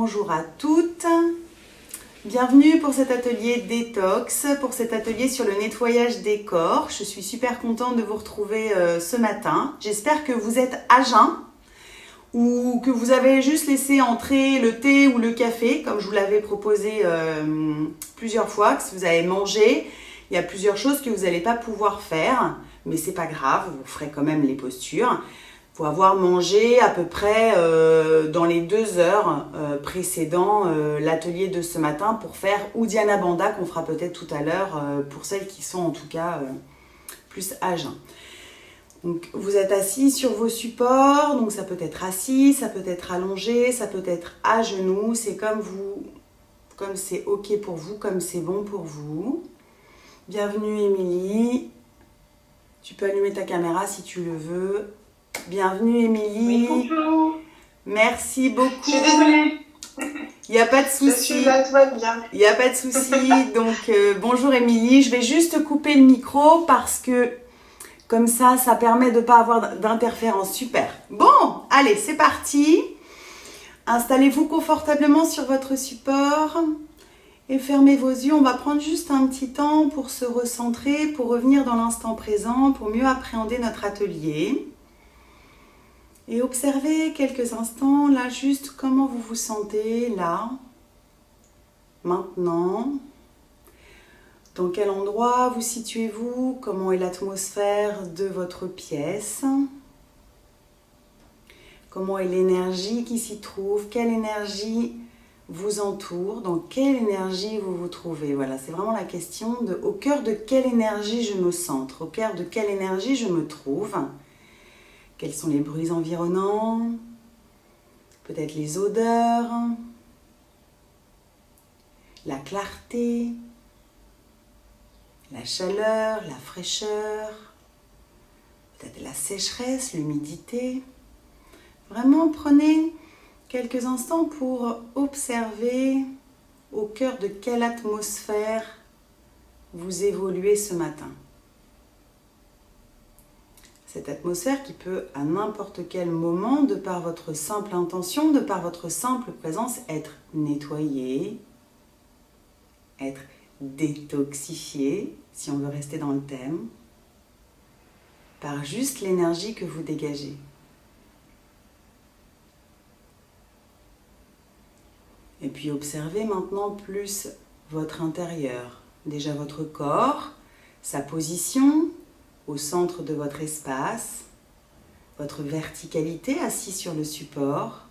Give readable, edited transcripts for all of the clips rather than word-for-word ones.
Bonjour à toutes, bienvenue pour cet atelier détox, pour cet atelier sur le nettoyage des corps. Je suis super contente de vous retrouver ce matin. J'espère que vous êtes à jeun ou que vous avez juste laissé entrer le thé ou le café, comme je vous l'avais proposé plusieurs fois, que si vous avez mangé, il y a plusieurs choses que vous n'allez pas pouvoir faire, mais c'est pas grave, vous ferez quand même les postures. Faut avoir mangé à peu près dans les 2 heures précédant l'atelier de ce matin pour faire Uddiyana Bandha qu'on fera peut-être tout à l'heure pour celles qui sont en tout cas plus à jeun. Donc vous êtes assis sur vos supports, donc ça peut être assis, ça peut être allongé, ça peut être à genoux, c'est comme vous, comme c'est ok pour vous, comme c'est bon pour vous. Bienvenue Émilie, tu peux allumer ta caméra si tu le veux. Bienvenue Émilie. Oui, bonjour. Merci beaucoup. Je suis désolée. Il n'y a pas de souci. Je suis là, tout va bien. Il n'y a pas de souci. Donc bonjour Émilie. Je vais juste couper le micro parce que comme ça permet de ne pas avoir d'interférence. Super. Bon, allez, c'est parti. Installez-vous confortablement sur votre support et fermez vos yeux. On va prendre juste un petit temps pour se recentrer, pour revenir dans l'instant présent, pour mieux appréhender notre atelier. Et observez quelques instants, là, juste comment vous vous sentez, là, maintenant. Dans quel endroit vous situez-vous? Comment est l'atmosphère de votre pièce? Comment est l'énergie qui s'y trouve? Quelle énergie vous entoure? Dans quelle énergie vous vous trouvez? Voilà, c'est vraiment la question de au cœur de quelle énergie je me centre, au cœur de quelle énergie je me trouve. Quels sont les bruits environnants? Peut-être les odeurs, la clarté, la chaleur, la fraîcheur, peut-être la sécheresse, l'humidité. Vraiment, prenez quelques instants pour observer au cœur de quelle atmosphère vous évoluez ce matin. Cette atmosphère qui peut à n'importe quel moment, de par votre simple intention, de par votre simple présence, être nettoyée, être détoxifiée, si on veut rester dans le thème, par juste l'énergie que vous dégagez. Et puis observez maintenant plus votre intérieur, déjà votre corps, sa position, au centre de votre espace, votre verticalité assis sur le support.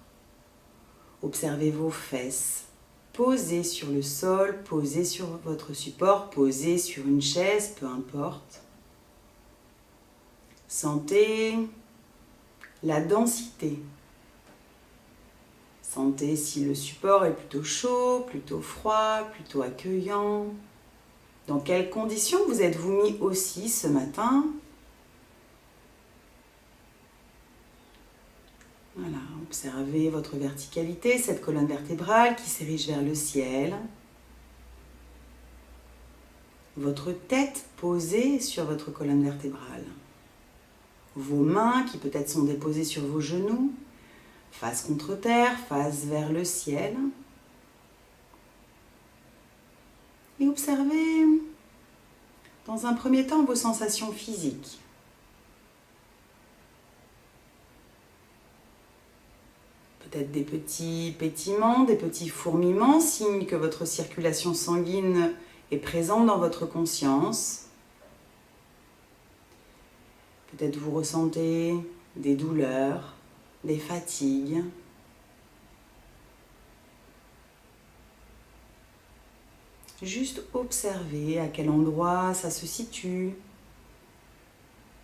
Observez vos fesses posées sur le sol, posées sur votre support, posées sur une chaise, peu importe. Sentez la densité. Sentez si le support est plutôt chaud, plutôt froid, plutôt accueillant. Dans quelles conditions vous êtes-vous mis aussi ce matin? Voilà, observez votre verticalité, cette colonne vertébrale qui s'érige vers le ciel. Votre tête posée sur votre colonne vertébrale. Vos mains qui peut-être sont déposées sur vos genoux, face contre terre, face vers le ciel. Et observez dans un premier temps vos sensations physiques. Peut-être des petits pétillements, des petits fourmillements, signe que votre circulation sanguine est présente dans votre conscience. Peut-être vous ressentez des douleurs, des fatigues. Juste observer à quel endroit ça se situe,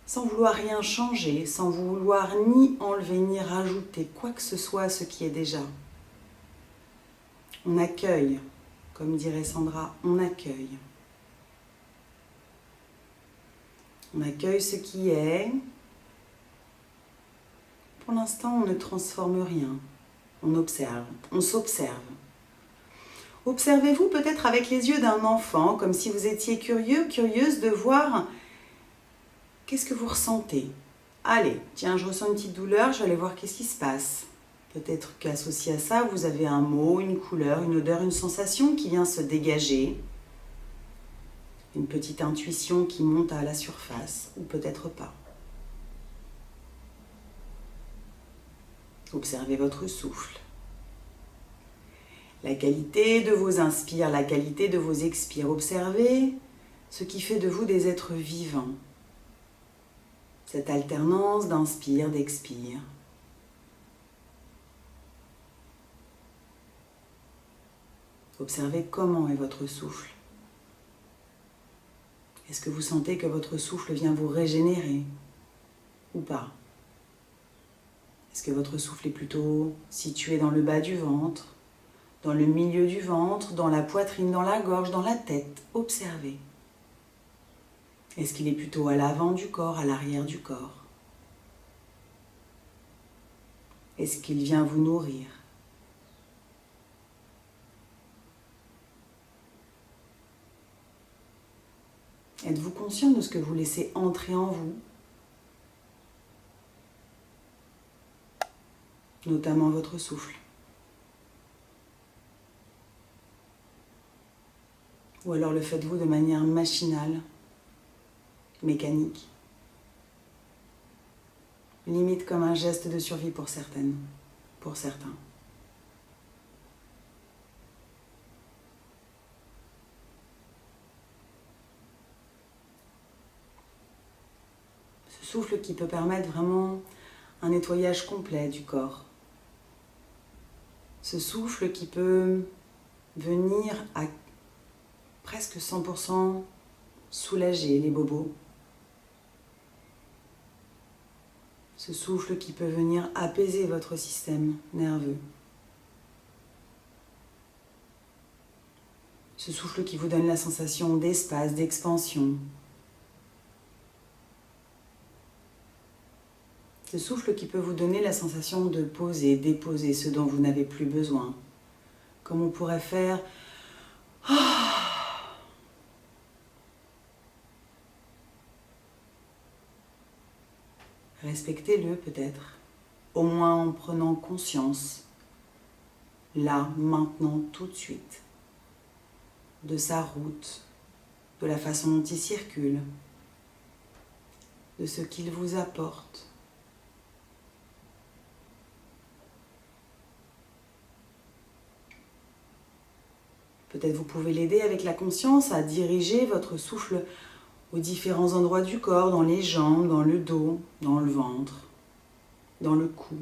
sans vouloir rien changer, sans vouloir ni enlever ni rajouter quoi que ce soit à ce qui est déjà. On accueille, comme dirait Sandra, on accueille. On accueille ce qui est. Pour l'instant, on ne transforme rien. On observe, on s'observe. Observez-vous peut-être avec les yeux d'un enfant, comme si vous étiez curieux, curieuse de voir qu'est-ce que vous ressentez. Allez, tiens, je ressens une petite douleur, je vais aller voir qu'est-ce qui se passe. Peut-être qu'associé à ça, vous avez un mot, une couleur, une odeur, une sensation qui vient se dégager. Une petite intuition qui monte à la surface, ou peut-être pas. Observez votre souffle. La qualité de vos inspires, la qualité de vos expires. Observez ce qui fait de vous des êtres vivants. Cette alternance d'inspire, d'expire. Observez comment est votre souffle. Est-ce que vous sentez que votre souffle vient vous régénérer ou pas? Est-ce que votre souffle est plutôt situé dans le bas du ventre, dans le milieu du ventre, dans la poitrine, dans la gorge, dans la tête? Observez. Est-ce qu'il est plutôt à l'avant du corps, à l'arrière du corps? Est-ce qu'il vient vous nourrir? Êtes-vous conscient de ce que vous laissez entrer en vous? Notamment votre souffle. Ou alors le faites-vous de manière machinale, mécanique. Limite comme un geste de survie pour certaines, pour certains. Ce souffle qui peut permettre vraiment un nettoyage complet du corps. Ce souffle qui peut venir à presque 100% soulager les bobos. Ce souffle qui peut venir apaiser votre système nerveux. Ce souffle qui vous donne la sensation d'espace, d'expansion. Ce souffle qui peut vous donner la sensation de poser, déposer ce dont vous n'avez plus besoin. Comme on pourrait faire... Respectez-le peut-être, au moins en prenant conscience, là, maintenant, tout de suite, de sa route, de la façon dont il circule, de ce qu'il vous apporte. Peut-être vous pouvez l'aider avec la conscience à diriger votre souffle aux différents endroits du corps, dans les jambes, dans le dos, dans le ventre, dans le cou,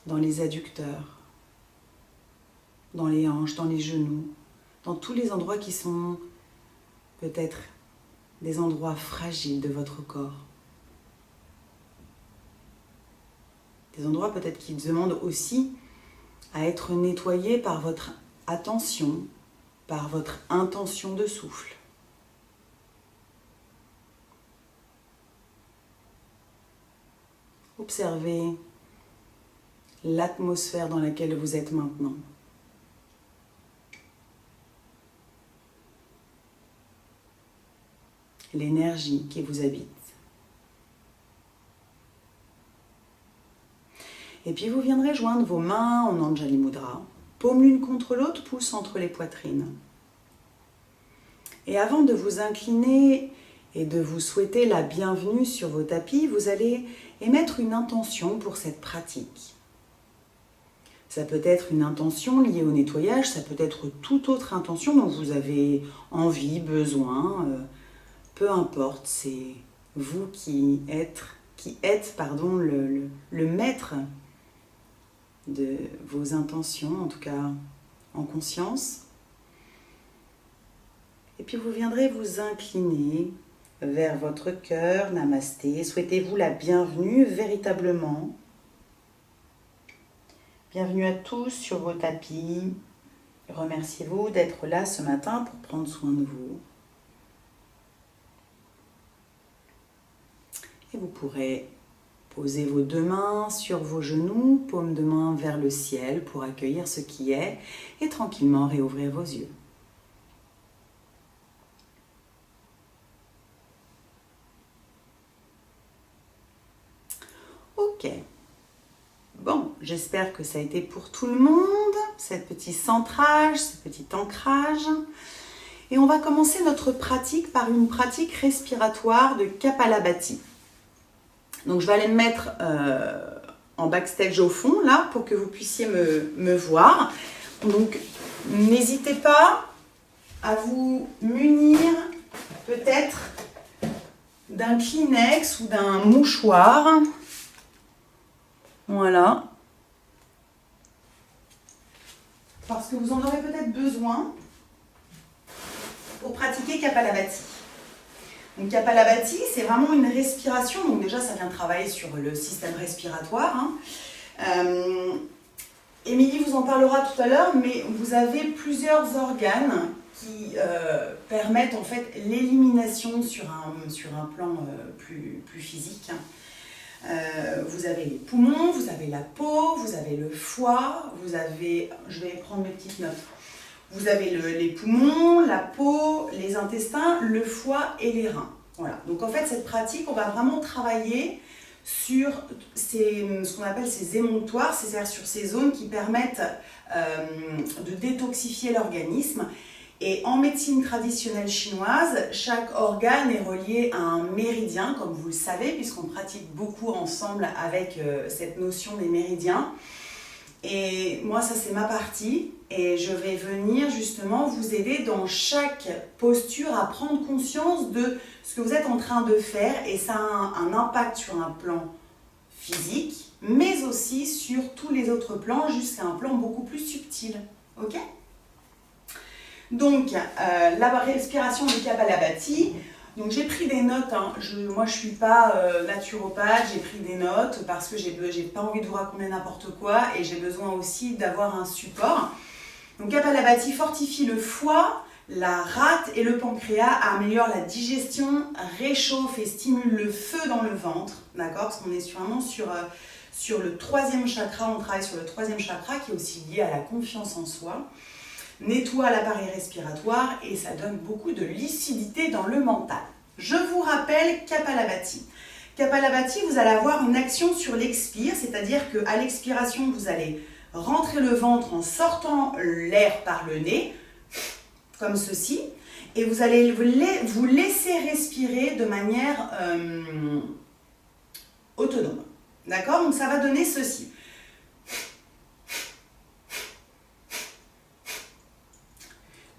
dans les adducteurs, dans les hanches, dans les genoux, dans tous les endroits qui sont peut-être des endroits fragiles de votre corps. Des endroits peut-être qui demandent aussi à être nettoyés par votre attention, par votre intention de souffle. Observez l'atmosphère dans laquelle vous êtes maintenant. L'énergie qui vous habite. Et puis vous viendrez joindre vos mains en Anjali Mudra, paume l'une contre l'autre, pouce entre les poitrines. Et avant de vous incliner et de vous souhaiter la bienvenue sur vos tapis, vous allez émettre une intention pour cette pratique. Ça peut être une intention liée au nettoyage, ça peut être toute autre intention dont vous avez envie, besoin, peu importe, c'est vous qui êtes le maître de vos intentions, en tout cas en conscience. Et puis vous viendrez vous incliner vers votre cœur, namasté. Souhaitez-vous la bienvenue véritablement. Bienvenue à tous sur vos tapis. Remerciez-vous d'être là ce matin pour prendre soin de vous. Et vous pourrez poser vos deux mains sur vos genoux, paume de main vers le ciel pour accueillir ce qui est et tranquillement réouvrir vos yeux. Ok. Bon. j'espère que ça a été pour tout le monde, ce petit centrage, ce petit ancrage. Et on va commencer notre pratique par une pratique respiratoire de Kapalabhati. Donc je vais aller me mettre en backstage au fond, là, pour que vous puissiez me voir. Donc n'hésitez pas à vous munir peut-être d'un Kleenex ou d'un mouchoir. Voilà. Parce que vous en aurez peut-être besoin pour pratiquer Kapalabhati. Donc Kapalabhati, c'est vraiment une respiration. Donc déjà, ça vient travailler sur le système respiratoire. Émilie vous en parlera tout à l'heure, mais vous avez plusieurs organes qui permettent en fait l'élimination sur un plan plus physique. Vous avez les poumons, vous avez la peau, vous avez le foie, vous avez, je vais prendre mes petites notes, vous avez les poumons, la peau, les intestins, le foie et les reins. Voilà. Donc en fait cette pratique, on va vraiment travailler sur ce qu'on appelle ces émonctoires, c'est-à-dire sur ces zones qui permettent de détoxifier l'organisme. Et en médecine traditionnelle chinoise, chaque organe est relié à un méridien, comme vous le savez, puisqu'on pratique beaucoup ensemble avec cette notion des méridiens. Et moi, ça c'est ma partie, et je vais venir justement vous aider dans chaque posture à prendre conscience de ce que vous êtes en train de faire, et ça a un impact sur un plan physique, mais aussi sur tous les autres plans, jusqu'à un plan beaucoup plus subtil. Ok ? Donc, la respiration de Kapalabhati. Donc, j'ai pris des notes. Moi, je ne suis pas naturopathe. J'ai pris des notes parce que j'ai pas envie de vous raconter n'importe quoi et j'ai besoin aussi d'avoir un support. Donc, Kapalabhati fortifie le foie, la rate et le pancréas, améliore la digestion, réchauffe et stimule le feu dans le ventre. D'accord ? Parce qu'on est vraiment sur le troisième chakra. On travaille sur le troisième chakra qui est aussi lié à la confiance en soi. Nettoie l'appareil respiratoire et ça donne beaucoup de lucidité dans le mental. Je vous rappelle Kapalabhati. Kapalabhati, vous allez avoir une action sur l'expire, c'est-à-dire qu'à l'expiration, vous allez rentrer le ventre en sortant l'air par le nez, comme ceci, et vous allez vous laisser respirer de manière autonome. D'accord ? Donc ça va donner ceci.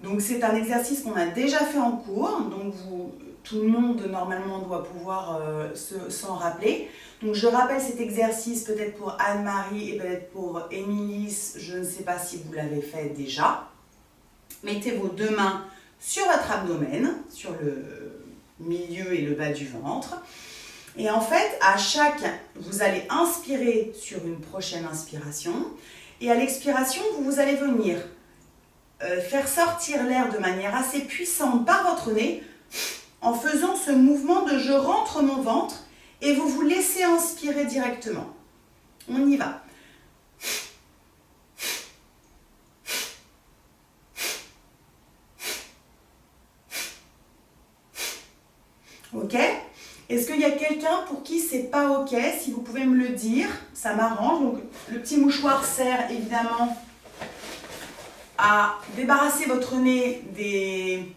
Donc c'est un exercice qu'on a déjà fait en cours, donc tout le monde normalement doit pouvoir s'en rappeler. Donc je rappelle cet exercice peut-être pour Anne-Marie et peut-être pour Émilie, je ne sais pas si vous l'avez fait déjà. Mettez vos deux mains sur votre abdomen, sur le milieu et le bas du ventre. Et en fait, vous allez inspirer sur une prochaine inspiration. Et à l'expiration, vous allez venir faire sortir l'air de manière assez puissante par votre nez en faisant ce mouvement de je rentre mon ventre et vous vous laissez inspirer directement. On y va. Ok ? Est-ce qu'il y a quelqu'un pour qui c'est pas ok ? Si vous pouvez me le dire, ça m'arrange. Donc le petit mouchoir sert évidemment à débarrasser votre nez des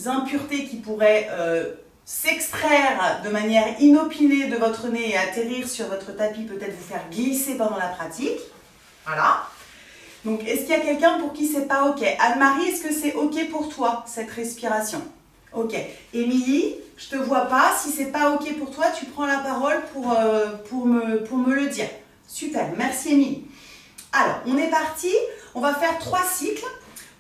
impuretés qui pourraient s'extraire de manière inopinée de votre nez et atterrir sur votre tapis, peut-être vous faire glisser pendant la pratique. Voilà. Donc, est-ce qu'il y a quelqu'un pour qui c'est pas ok ? Anne-Marie, est-ce que c'est ok pour toi, cette respiration ? Ok. Émilie, je te vois pas. Si c'est pas ok pour toi, tu prends la parole pour me le dire. Super. Merci Émilie. Alors, on est parti. On va faire 3 cycles.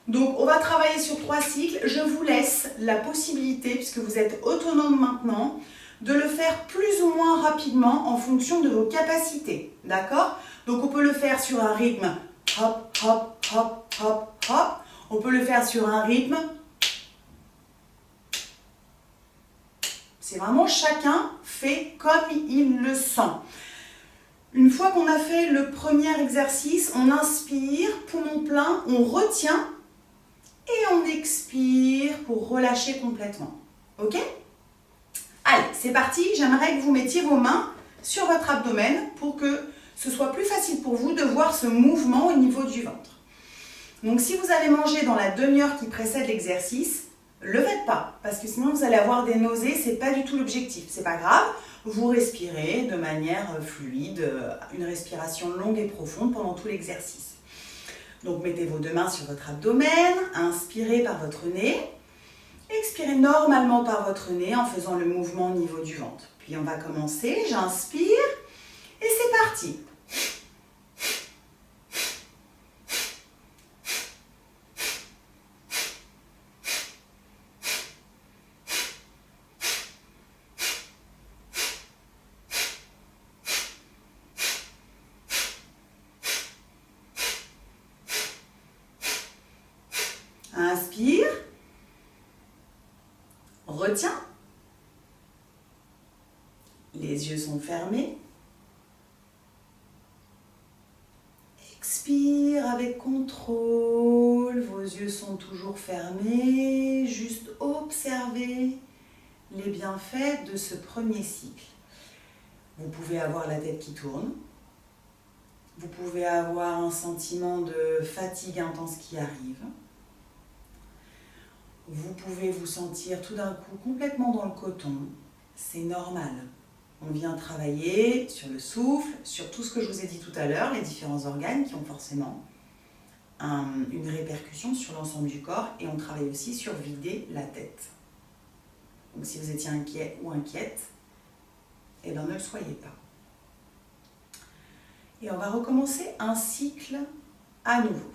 Donc, on va travailler sur 3 cycles. Je vous laisse la possibilité, puisque vous êtes autonome maintenant, de le faire plus ou moins rapidement en fonction de vos capacités. D'accord ? Donc, on peut le faire sur un rythme hop, hop, hop, hop, hop. On peut le faire sur un rythme. C'est vraiment chacun fait comme il le sent. Une fois qu'on a fait le premier exercice, on inspire, poumon plein, on retient et on expire pour relâcher complètement. Ok ? Allez, c'est parti. J'aimerais que vous mettiez vos mains sur votre abdomen pour que ce soit plus facile pour vous de voir ce mouvement au niveau du ventre. Donc si vous avez mangé dans la demi-heure qui précède l'exercice, ne le faites pas, parce que sinon vous allez avoir des nausées, ce n'est pas du tout l'objectif. C'est pas grave, vous respirez de manière fluide, une respiration longue et profonde pendant tout l'exercice. Donc mettez vos deux mains sur votre abdomen, inspirez par votre nez, expirez normalement par votre nez en faisant le mouvement au niveau du ventre. Puis on va commencer, j'inspire et c'est parti. Inspire, retiens, les yeux sont fermés, expire avec contrôle, vos yeux sont toujours fermés, juste observez les bienfaits de ce premier cycle. Vous pouvez avoir la tête qui tourne, vous pouvez avoir un sentiment de fatigue intense qui arrive. Vous pouvez vous sentir tout d'un coup complètement dans le coton, c'est normal. On vient travailler sur le souffle, sur tout ce que je vous ai dit tout à l'heure, les différents organes qui ont forcément une répercussion sur l'ensemble du corps et on travaille aussi sur vider la tête. Donc si vous étiez inquiet ou inquiète, eh bien ne le soyez pas. Et on va recommencer un cycle à nouveau.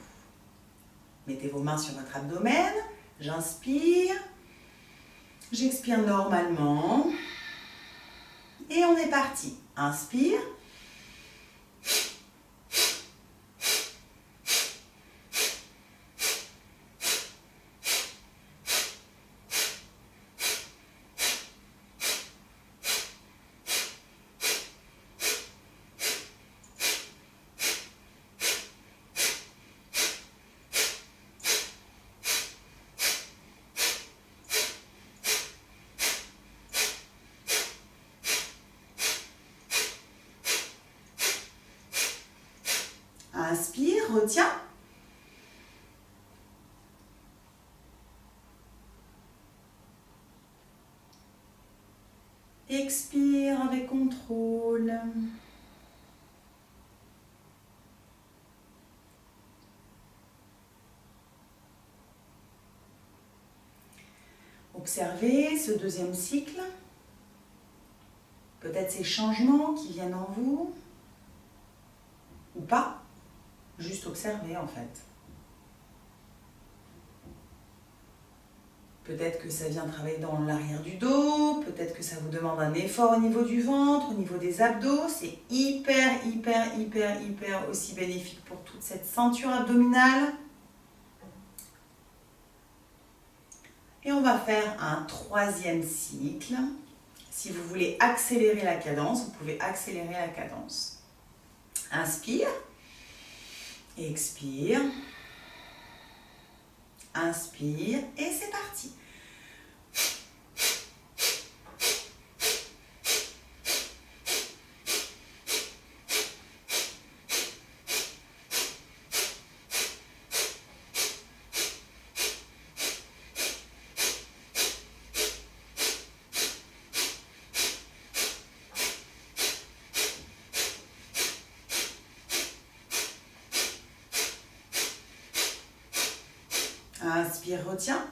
Mettez vos mains sur votre abdomen. J'inspire, j'expire normalement et on est parti. Inspire, inspire, retiens. Expire avec contrôle. Observez ce deuxième cycle, peut-être ces changements qui viennent en vous, ou pas, juste observer en fait. Peut-être que ça vient travailler dans l'arrière du dos, peut-être que ça vous demande un effort au niveau du ventre, au niveau des abdos. C'est hyper aussi bénéfique pour toute cette ceinture abdominale. Et on va faire un troisième cycle. Si vous voulez accélérer la cadence, vous pouvez accélérer la cadence. Inspire, expire, inspire et c'est parti. Inspire, retiens.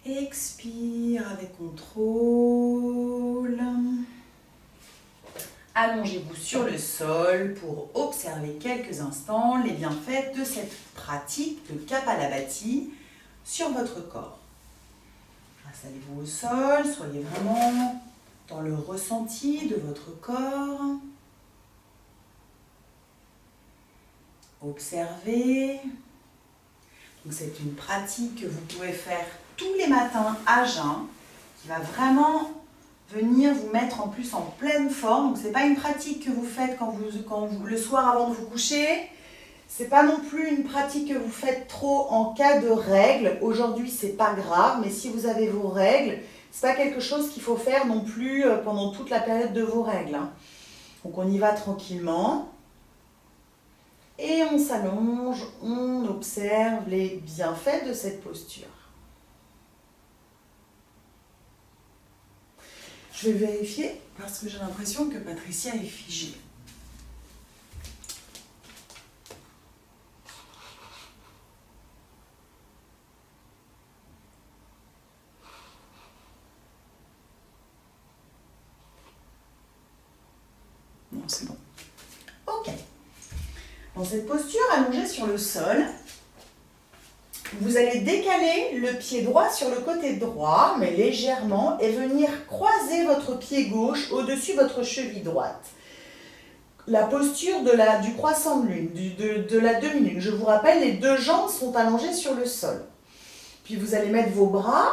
Expire avec contrôle. Allongez-vous sur le sol pour observer quelques instants les bienfaits de cette pratique de Kapalabhati sur votre corps. Installez-vous au sol, soyez vraiment dans le ressenti de votre corps. Observez. Donc c'est une pratique que vous pouvez faire tous les matins à jeun, qui va vraiment venir vous mettre en plus en pleine forme. Donc c'est pas une pratique que vous faites le soir avant de vous coucher. C'est pas non plus une pratique que vous faites trop en cas de règles. Aujourd'hui, c'est pas grave, mais si vous avez vos règles, c'est pas quelque chose qu'il faut faire non plus pendant toute la période de vos règles. Hein. Donc on y va tranquillement. Et on s'allonge, on observe les bienfaits de cette posture. Je vais vérifier parce que j'ai l'impression que Patricia est figée. Non, c'est bon. Ok. Dans cette posture allongée sur le sol, vous allez décaler le pied droit sur le côté droit, mais légèrement, et venir croiser votre pied gauche au-dessus de votre cheville droite. La posture du croissant de lune, de la demi-lune. Je vous rappelle, les deux jambes sont allongées sur le sol. Puis vous allez mettre vos bras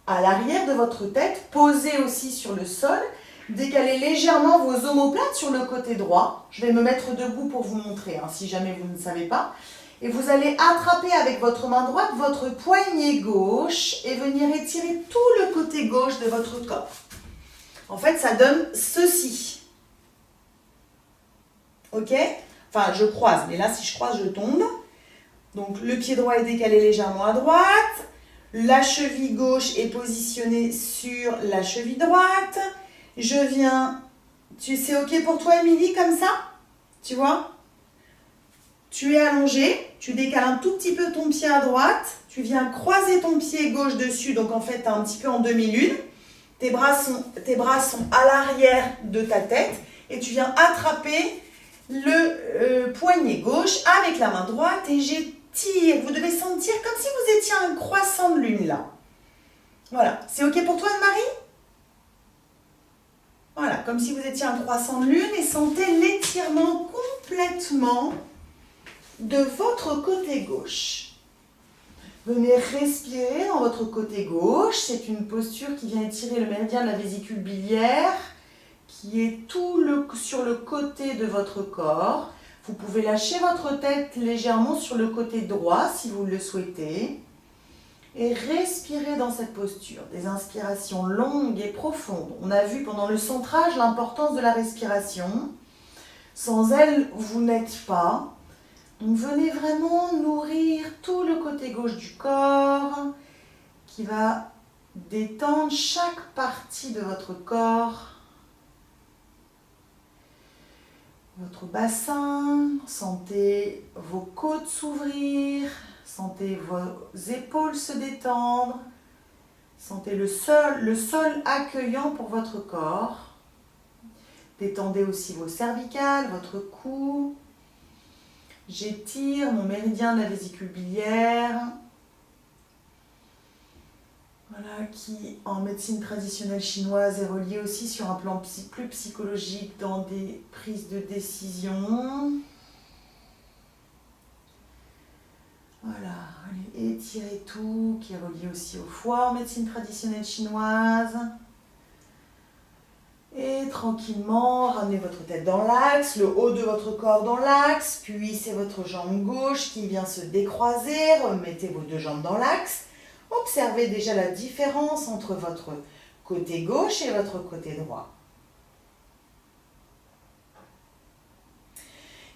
à l'arrière de votre tête, posés aussi sur le sol. Décalez légèrement vos omoplates sur le côté droit. Je vais me mettre debout pour vous montrer, hein, si jamais vous ne savez pas. Et vous allez attraper avec votre main droite votre poignet gauche et venir étirer tout le côté gauche de votre corps. En fait, ça donne ceci. Ok? Enfin, je croise, mais là, si je croise, je tombe. Donc, le pied droit est décalé légèrement à droite. La cheville gauche est positionnée sur la cheville droite. Je viens... C'est ok pour toi, Émilie, comme ça? Tu vois? Tu es allongé, tu décales un tout petit peu ton pied à droite, tu viens croiser ton pied gauche dessus, donc en fait, tu es un petit peu en demi-lune. Tes bras sont à l'arrière de ta tête et tu viens attraper le poignet gauche avec la main droite et j'étire. Vous devez sentir comme si vous étiez un croissant de lune là. Voilà, c'est ok pour toi, Anne-Marie? Voilà, comme si vous étiez un croissant de lune et sentez l'étirement complètement de votre côté gauche. Venez respirer dans votre côté gauche. C'est une posture qui vient étirer le méridien de la vésicule biliaire qui est sur le côté de votre corps. Vous pouvez lâcher votre tête légèrement sur le côté droit si vous le souhaitez. Et respirez dans cette posture. Des inspirations longues et profondes. On a vu pendant le centrage l'importance de la respiration. Sans elle, vous n'êtes pas. Donc venez vraiment nourrir tout le côté gauche du corps qui va détendre chaque partie de votre corps. Votre bassin, sentez vos côtes s'ouvrir, sentez vos épaules se détendre, sentez le sol accueillant pour votre corps. Détendez aussi vos cervicales, votre cou. J'étire mon méridien de la vésicule biliaire, voilà, qui en médecine traditionnelle chinoise est relié aussi sur un plan plus psychologique dans des prises de décision. Voilà, allez, étirez tout, qui est relié aussi au foie en médecine traditionnelle chinoise. Et tranquillement, ramenez votre tête dans l'axe, le haut de votre corps dans l'axe, puis c'est votre jambe gauche qui vient se décroiser, remettez vos deux jambes dans l'axe. Observez déjà la différence entre votre côté gauche et votre côté droit.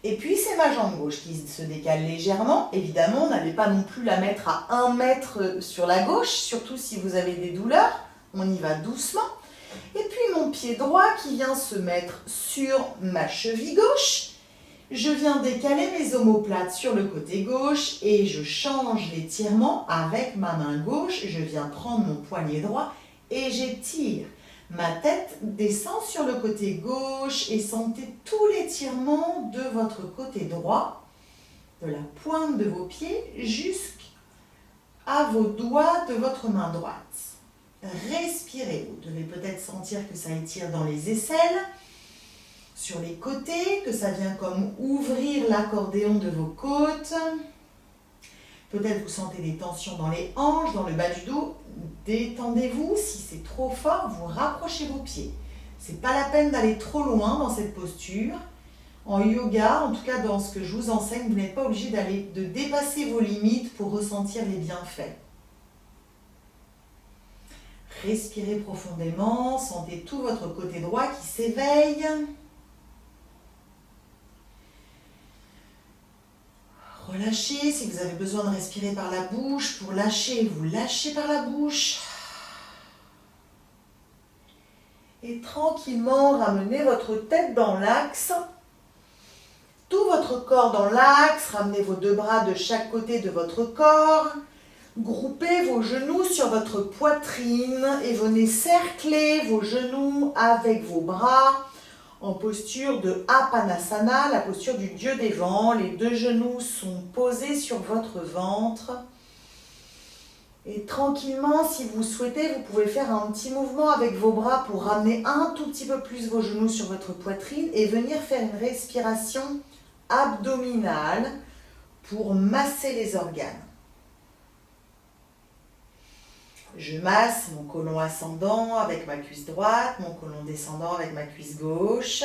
Et puis c'est ma jambe gauche qui se décale légèrement. Évidemment, n'allez pas non plus la mettre à 1 mètre sur la gauche, surtout si vous avez des douleurs. On y va doucement. Et puis mon pied droit qui vient se mettre sur ma cheville gauche. Je viens décaler mes omoplates sur le côté gauche et je change l'étirement avec ma main gauche. Je viens prendre mon poignet droit et j'étire. Ma tête descend sur le côté gauche et sentez tout l'étirement de votre côté droit, de la pointe de vos pieds jusqu'à vos doigts de votre main droite. Respirez, vous devez peut-être sentir que ça étire dans les aisselles, sur les côtés, que ça vient comme ouvrir l'accordéon de vos côtes. Peut-être vous sentez des tensions dans les hanches, dans le bas du dos. Détendez-vous, si c'est trop fort, vous rapprochez vos pieds. Ce n'est pas la peine d'aller trop loin dans cette posture. En yoga, en tout cas dans ce que je vous enseigne, vous n'êtes pas obligé de dépasser vos limites pour ressentir les bienfaits. Respirez profondément, sentez tout votre côté droit qui s'éveille. Relâchez, si vous avez besoin de respirer par la bouche, pour lâcher, vous lâchez par la bouche. Et tranquillement, ramenez votre tête dans l'axe. Tout votre corps dans l'axe, ramenez vos deux bras de chaque côté de votre corps. Groupez vos genoux sur votre poitrine et venez cercler vos genoux avec vos bras en posture de Apanasana, la posture du dieu des vents. Les deux genoux sont posés sur votre ventre. Et tranquillement, si vous souhaitez, vous pouvez faire un petit mouvement avec vos bras pour ramener un tout petit peu plus vos genoux sur votre poitrine et venir faire une respiration abdominale pour masser les organes. Je masse mon côlon ascendant avec ma cuisse droite, mon côlon descendant avec ma cuisse gauche.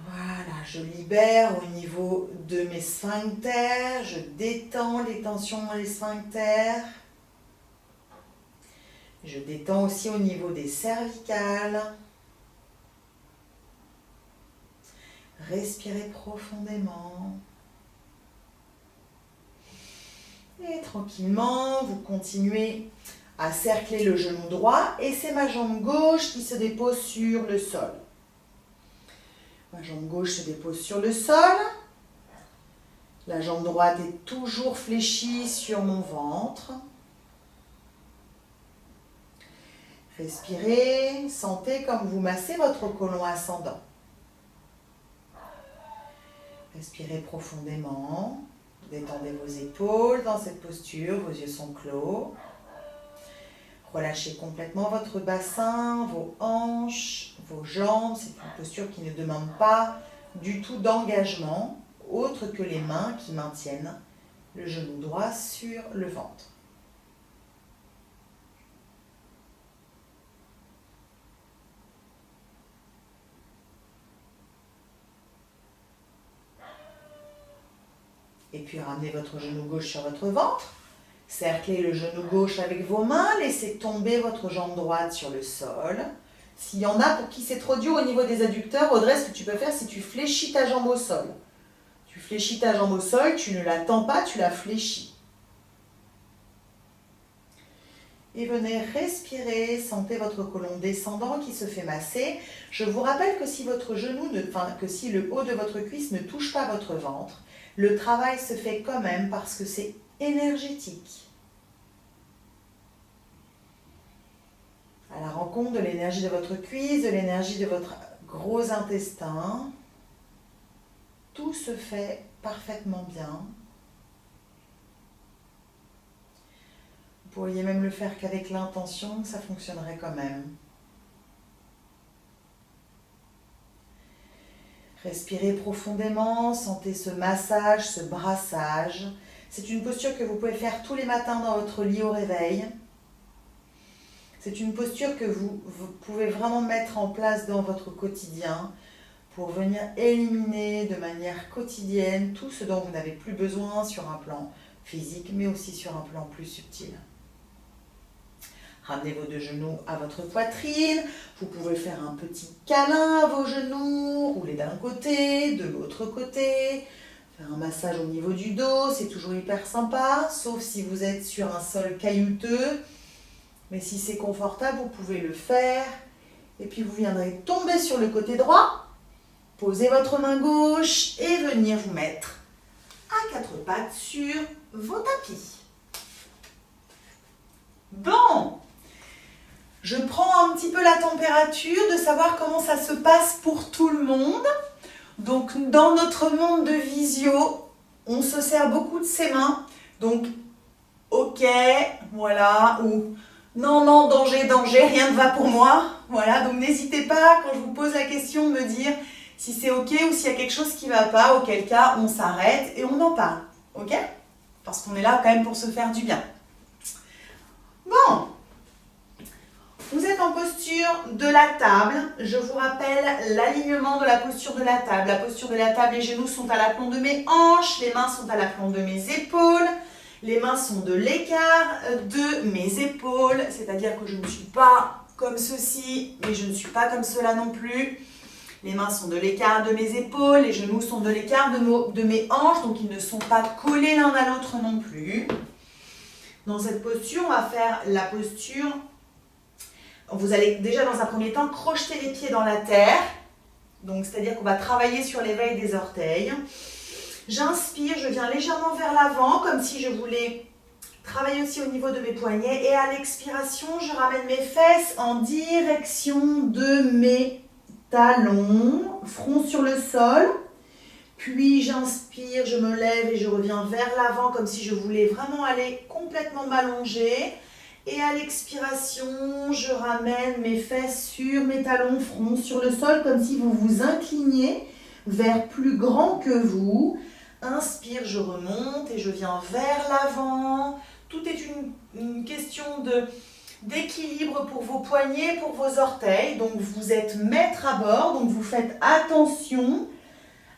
Voilà, je libère au niveau de mes sphincters, je détends les tensions dans les sphincters. Je détends aussi au niveau des cervicales. Respirez profondément. Et tranquillement, vous continuez à cercler le genou droit et c'est ma jambe gauche qui se dépose sur le sol. Ma jambe gauche se dépose sur le sol. La jambe droite est toujours fléchie sur mon ventre. Respirez, sentez comme vous massez votre côlon ascendant. Respirez profondément. Détendez vos épaules dans cette posture, vos yeux sont clos. Relâchez complètement votre bassin, vos hanches, vos jambes. C'est une posture qui ne demande pas du tout d'engagement, autre que les mains qui maintiennent le genou droit sur le ventre. Et puis ramenez votre genou gauche sur votre ventre. Cerclez le genou gauche avec vos mains. Laissez tomber votre jambe droite sur le sol. S'il y en a pour qui c'est trop dur au niveau des adducteurs, Audrey, ce que tu peux faire, c'est que tu fléchis ta jambe au sol. Tu fléchis ta jambe au sol, tu ne la tends pas, tu la fléchis. Et venez respirer, sentez votre côlon descendant qui se fait masser. Je vous rappelle que si si le haut de votre cuisse ne touche pas votre ventre, le travail se fait quand même parce que c'est énergétique. À la rencontre de l'énergie de votre cuisse, de l'énergie de votre gros intestin, tout se fait parfaitement bien. Vous pourriez même le faire qu'avec l'intention, ça fonctionnerait quand même. Respirez profondément, sentez ce massage, ce brassage. C'est une posture que vous pouvez faire tous les matins dans votre lit au réveil. C'est une posture que vous pouvez vraiment mettre en place dans votre quotidien pour venir éliminer de manière quotidienne tout ce dont vous n'avez plus besoin sur un plan physique, mais aussi sur un plan plus subtil. Ramenez vos deux genoux à votre poitrine. Vous pouvez faire un petit câlin à vos genoux, rouler d'un côté, de l'autre côté. Faire un massage au niveau du dos, c'est toujours hyper sympa, sauf si vous êtes sur un sol caillouteux. Mais si c'est confortable, vous pouvez le faire. Et puis vous viendrez tomber sur le côté droit, poser votre main gauche et venir vous mettre à quatre pattes sur vos tapis. Bon! Je prends un petit peu la température de savoir comment ça se passe pour tout le monde. Donc, dans notre monde de visio, on se sert beaucoup de ses mains. Donc, ok, voilà, ou non, non, danger, danger, rien ne va pour moi. Voilà, donc n'hésitez pas, quand je vous pose la question, de me dire si c'est ok ou s'il y a quelque chose qui ne va pas, auquel cas on s'arrête et on en parle. Ok? Parce qu'on est là quand même pour se faire du bien. Bon! Vous êtes en posture posture de la table. Je vous rappelle l'alignement de la posture de la table. La posture de la table, les genoux sont à l'aplomb de mes hanches, les mains sont à l'aplomb de mes épaules. Les mains sont de l'écart de mes épaules, c'est-à-dire que je ne suis pas comme ceci, mais je ne suis pas comme cela non plus. Les mains sont de l'écart de mes épaules, les genoux sont de l'écart de mes hanches, donc ils ne sont pas collés l'un à l'autre non plus. Dans cette posture, on va faire la posture. Vous allez déjà dans un premier temps crocheter les pieds dans la terre, donc c'est-à-dire qu'on va travailler sur l'éveil des orteils. J'inspire, je viens légèrement vers l'avant, comme si je voulais travailler aussi au niveau de mes poignets. Et à l'expiration, je ramène mes fesses en direction de mes talons, front sur le sol. Puis j'inspire, je me lève et je reviens vers l'avant, comme si je voulais vraiment aller complètement m'allonger. Et à l'expiration, je ramène mes fesses sur mes talons, front sur le sol, comme si vous vous incliniez vers plus grand que vous. Inspire, je remonte et je viens vers l'avant. Tout est une question d'équilibre pour vos poignets, pour vos orteils. Donc vous êtes maître à bord, donc vous faites attention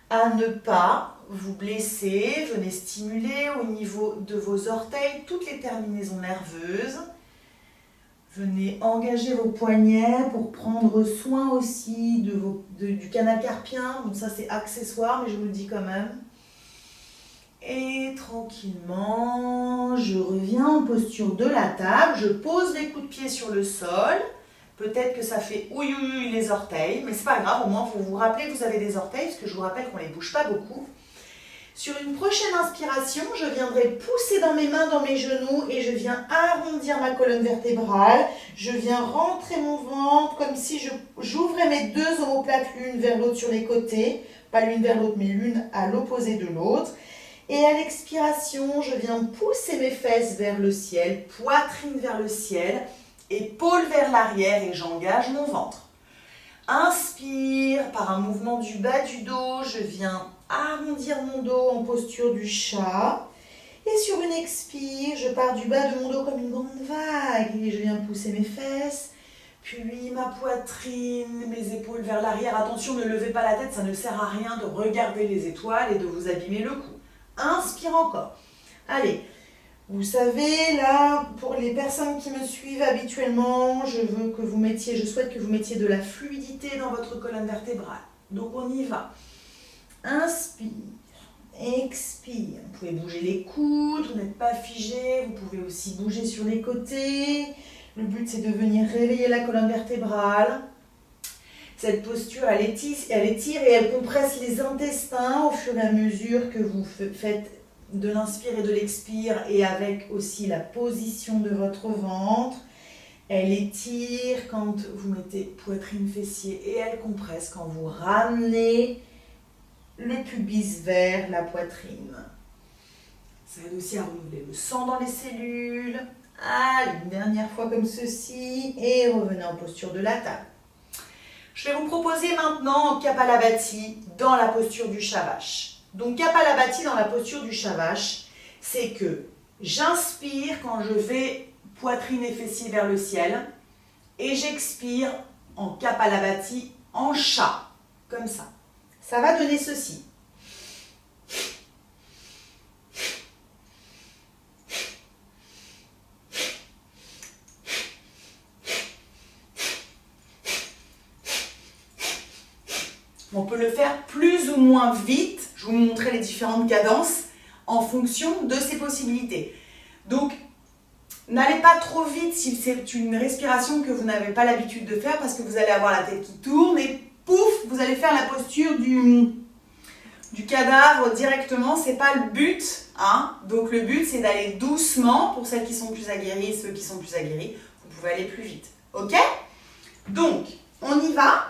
à ne pas vous blesser. Venez stimuler au niveau de vos orteils toutes les terminaisons nerveuses. Venez engager vos poignets pour prendre soin aussi du canal carpien. Donc ça c'est accessoire, mais je vous le dis quand même. Et tranquillement, je reviens en posture de la table, je pose les coups de pied sur le sol. Peut-être que ça fait ouïe les orteils, mais c'est pas grave, au moins vous vous rappelez que vous avez des orteils, parce que je vous rappelle qu'on ne les bouge pas beaucoup. Sur une prochaine inspiration, je viendrai pousser dans mes mains, dans mes genoux, et je viens arrondir ma colonne vertébrale. Je viens rentrer mon ventre comme si j'ouvrais mes deux omoplates l'une vers l'autre sur les côtés, pas l'une vers l'autre, mais l'une à l'opposé de l'autre. Et à l'expiration, je viens pousser mes fesses vers le ciel, poitrine vers le ciel, épaules vers l'arrière et j'engage mon ventre. Inspire, par un mouvement du bas du dos, je viens arrondir mon dos en posture du chat. Et sur une expire, je pars du bas de mon dos comme une grande vague et je viens pousser mes fesses. Puis ma poitrine, mes épaules vers l'arrière. Attention, ne levez pas la tête, ça ne sert à rien de regarder les étoiles et de vous abîmer le cou. Inspire encore. Allez, vous savez, là, pour les personnes qui me suivent habituellement, je souhaite que vous mettiez de la fluidité dans votre colonne vertébrale. Donc on y va. Inspire, expire. Vous pouvez bouger les coudes, vous n'êtes pas figé. Vous pouvez aussi bouger sur les côtés. Le but, c'est de venir réveiller la colonne vertébrale. Cette posture, elle étire et elle compresse les intestins au fur et à mesure que vous faites de l'inspire et de l'expire et avec aussi la position de votre ventre. Elle étire quand vous mettez poitrine, fessier et elle compresse quand vous ramenez le pubis vers la poitrine. Ça aide aussi à renouveler le sang dans les cellules. Allez, une dernière fois comme ceci et revenez en posture de la table. Je vais vous proposer maintenant Kapalabhati dans la posture du Shavash. Donc Kapalabhati dans la posture du Shavash, c'est que j'inspire quand je vais poitrine et fessiers vers le ciel et j'expire en Kapalabhati en chat, comme ça. Ça va donner ceci. On peut le faire plus ou moins vite. Je vais vous montrer les différentes cadences en fonction de ses possibilités. Donc, n'allez pas trop vite si c'est une respiration que vous n'avez pas l'habitude de faire parce que vous allez avoir la tête qui tourne et pouf, vous allez faire la posture du cadavre directement. C'est pas le but, hein. Donc, le but, c'est d'aller doucement pour celles qui sont plus aguerries et ceux qui sont plus aguerris. Vous pouvez aller plus vite. Ok? Donc, on y va.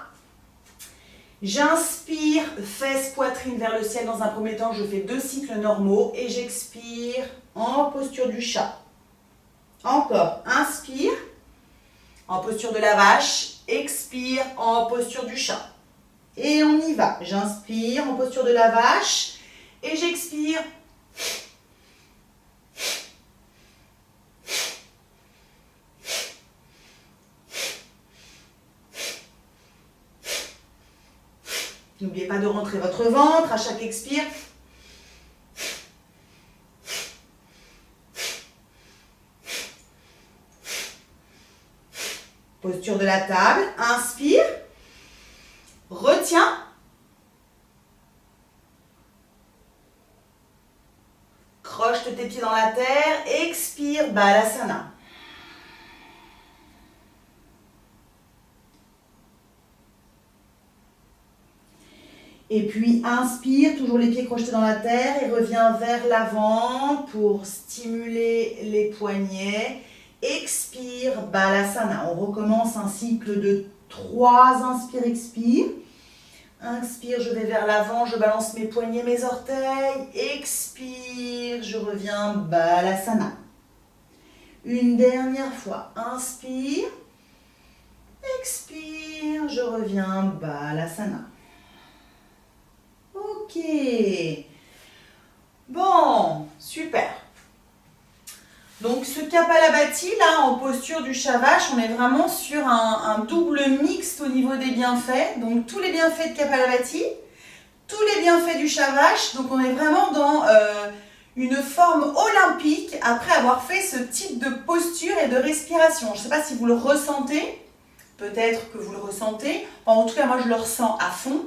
J'inspire, fesses, poitrine vers le ciel. Dans un premier temps, je fais 2 cycles normaux et j'expire en posture du chat. Encore, inspire en posture de la vache, expire en posture du chat. Et on y va. J'inspire en posture de la vache et j'expire. N'oubliez pas de rentrer votre ventre à chaque expire. Posture de la table. Inspire. Retiens. Croche tes pieds dans la terre. Expire. Balasana. Et puis inspire, toujours les pieds crochetés dans la terre et reviens vers l'avant pour stimuler les poignets. Expire, Balasana. On recommence un cycle de 3 inspire, expire. Inspire, je vais vers l'avant, je balance mes poignets, mes orteils. Expire, je reviens, Balasana. Une dernière fois, inspire. Expire, je reviens, Balasana. Ok. Bon, super. Donc ce Kapalabhati, là, en posture du Shavash, on est vraiment sur un double mixte au niveau des bienfaits. Donc tous les bienfaits de Kapalabhati, tous les bienfaits du Shavash. Donc on est vraiment dans une forme olympique après avoir fait ce type de posture et de respiration. Je ne sais pas si vous le ressentez. Peut-être que vous le ressentez. Enfin, en tout cas, moi, je le ressens à fond.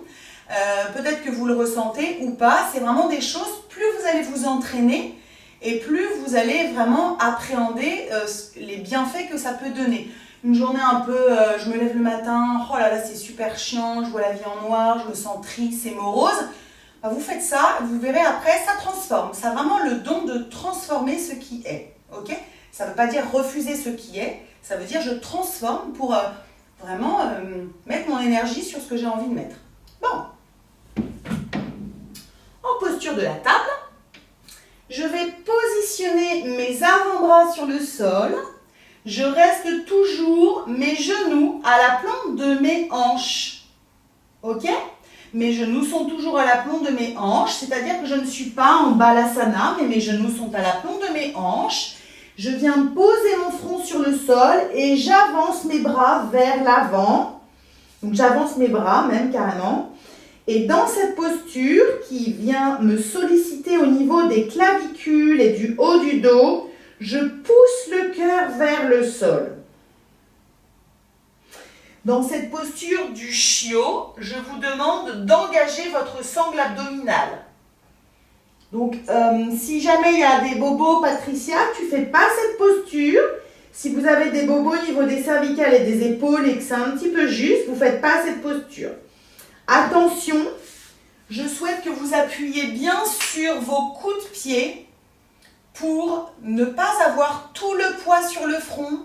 Peut-être que vous le ressentez ou pas. C'est vraiment des choses, plus vous allez vous entraîner et plus vous allez vraiment appréhender les bienfaits que ça peut donner. Une journée un peu, je me lève le matin, oh là là, c'est super chiant, je vois la vie en noir, je me sens triste et morose. Bah, vous faites ça, vous verrez après, ça transforme. Ça a vraiment le don de transformer ce qui est. Okay, ça ne veut pas dire refuser ce qui est, ça veut dire je transforme pour vraiment mettre mon énergie sur ce que j'ai envie de mettre. Bon. En posture de la table, je vais positionner mes avant-bras sur le sol. Je reste toujours mes genoux à la plante de mes hanches. Ok? Mes genoux sont toujours à la plante de mes hanches, c'est-à-dire que je ne suis pas en balasana, mais mes genoux sont à la plante de mes hanches. Je viens poser mon front sur le sol et j'avance mes bras vers l'avant. Donc j'avance mes bras même carrément. Et dans cette posture qui vient me solliciter au niveau des clavicules et du haut du dos, je pousse le cœur vers le sol. Dans cette posture du chiot, je vous demande d'engager votre sangle abdominale. Donc, si jamais il y a des bobos, Patricia, tu ne fais pas cette posture. Si vous avez des bobos au niveau des cervicales et des épaules et que c'est un petit peu juste, vous ne faites pas cette posture. Attention, je souhaite que vous appuyez bien sur vos coudes de pied pour ne pas avoir tout le poids sur le front,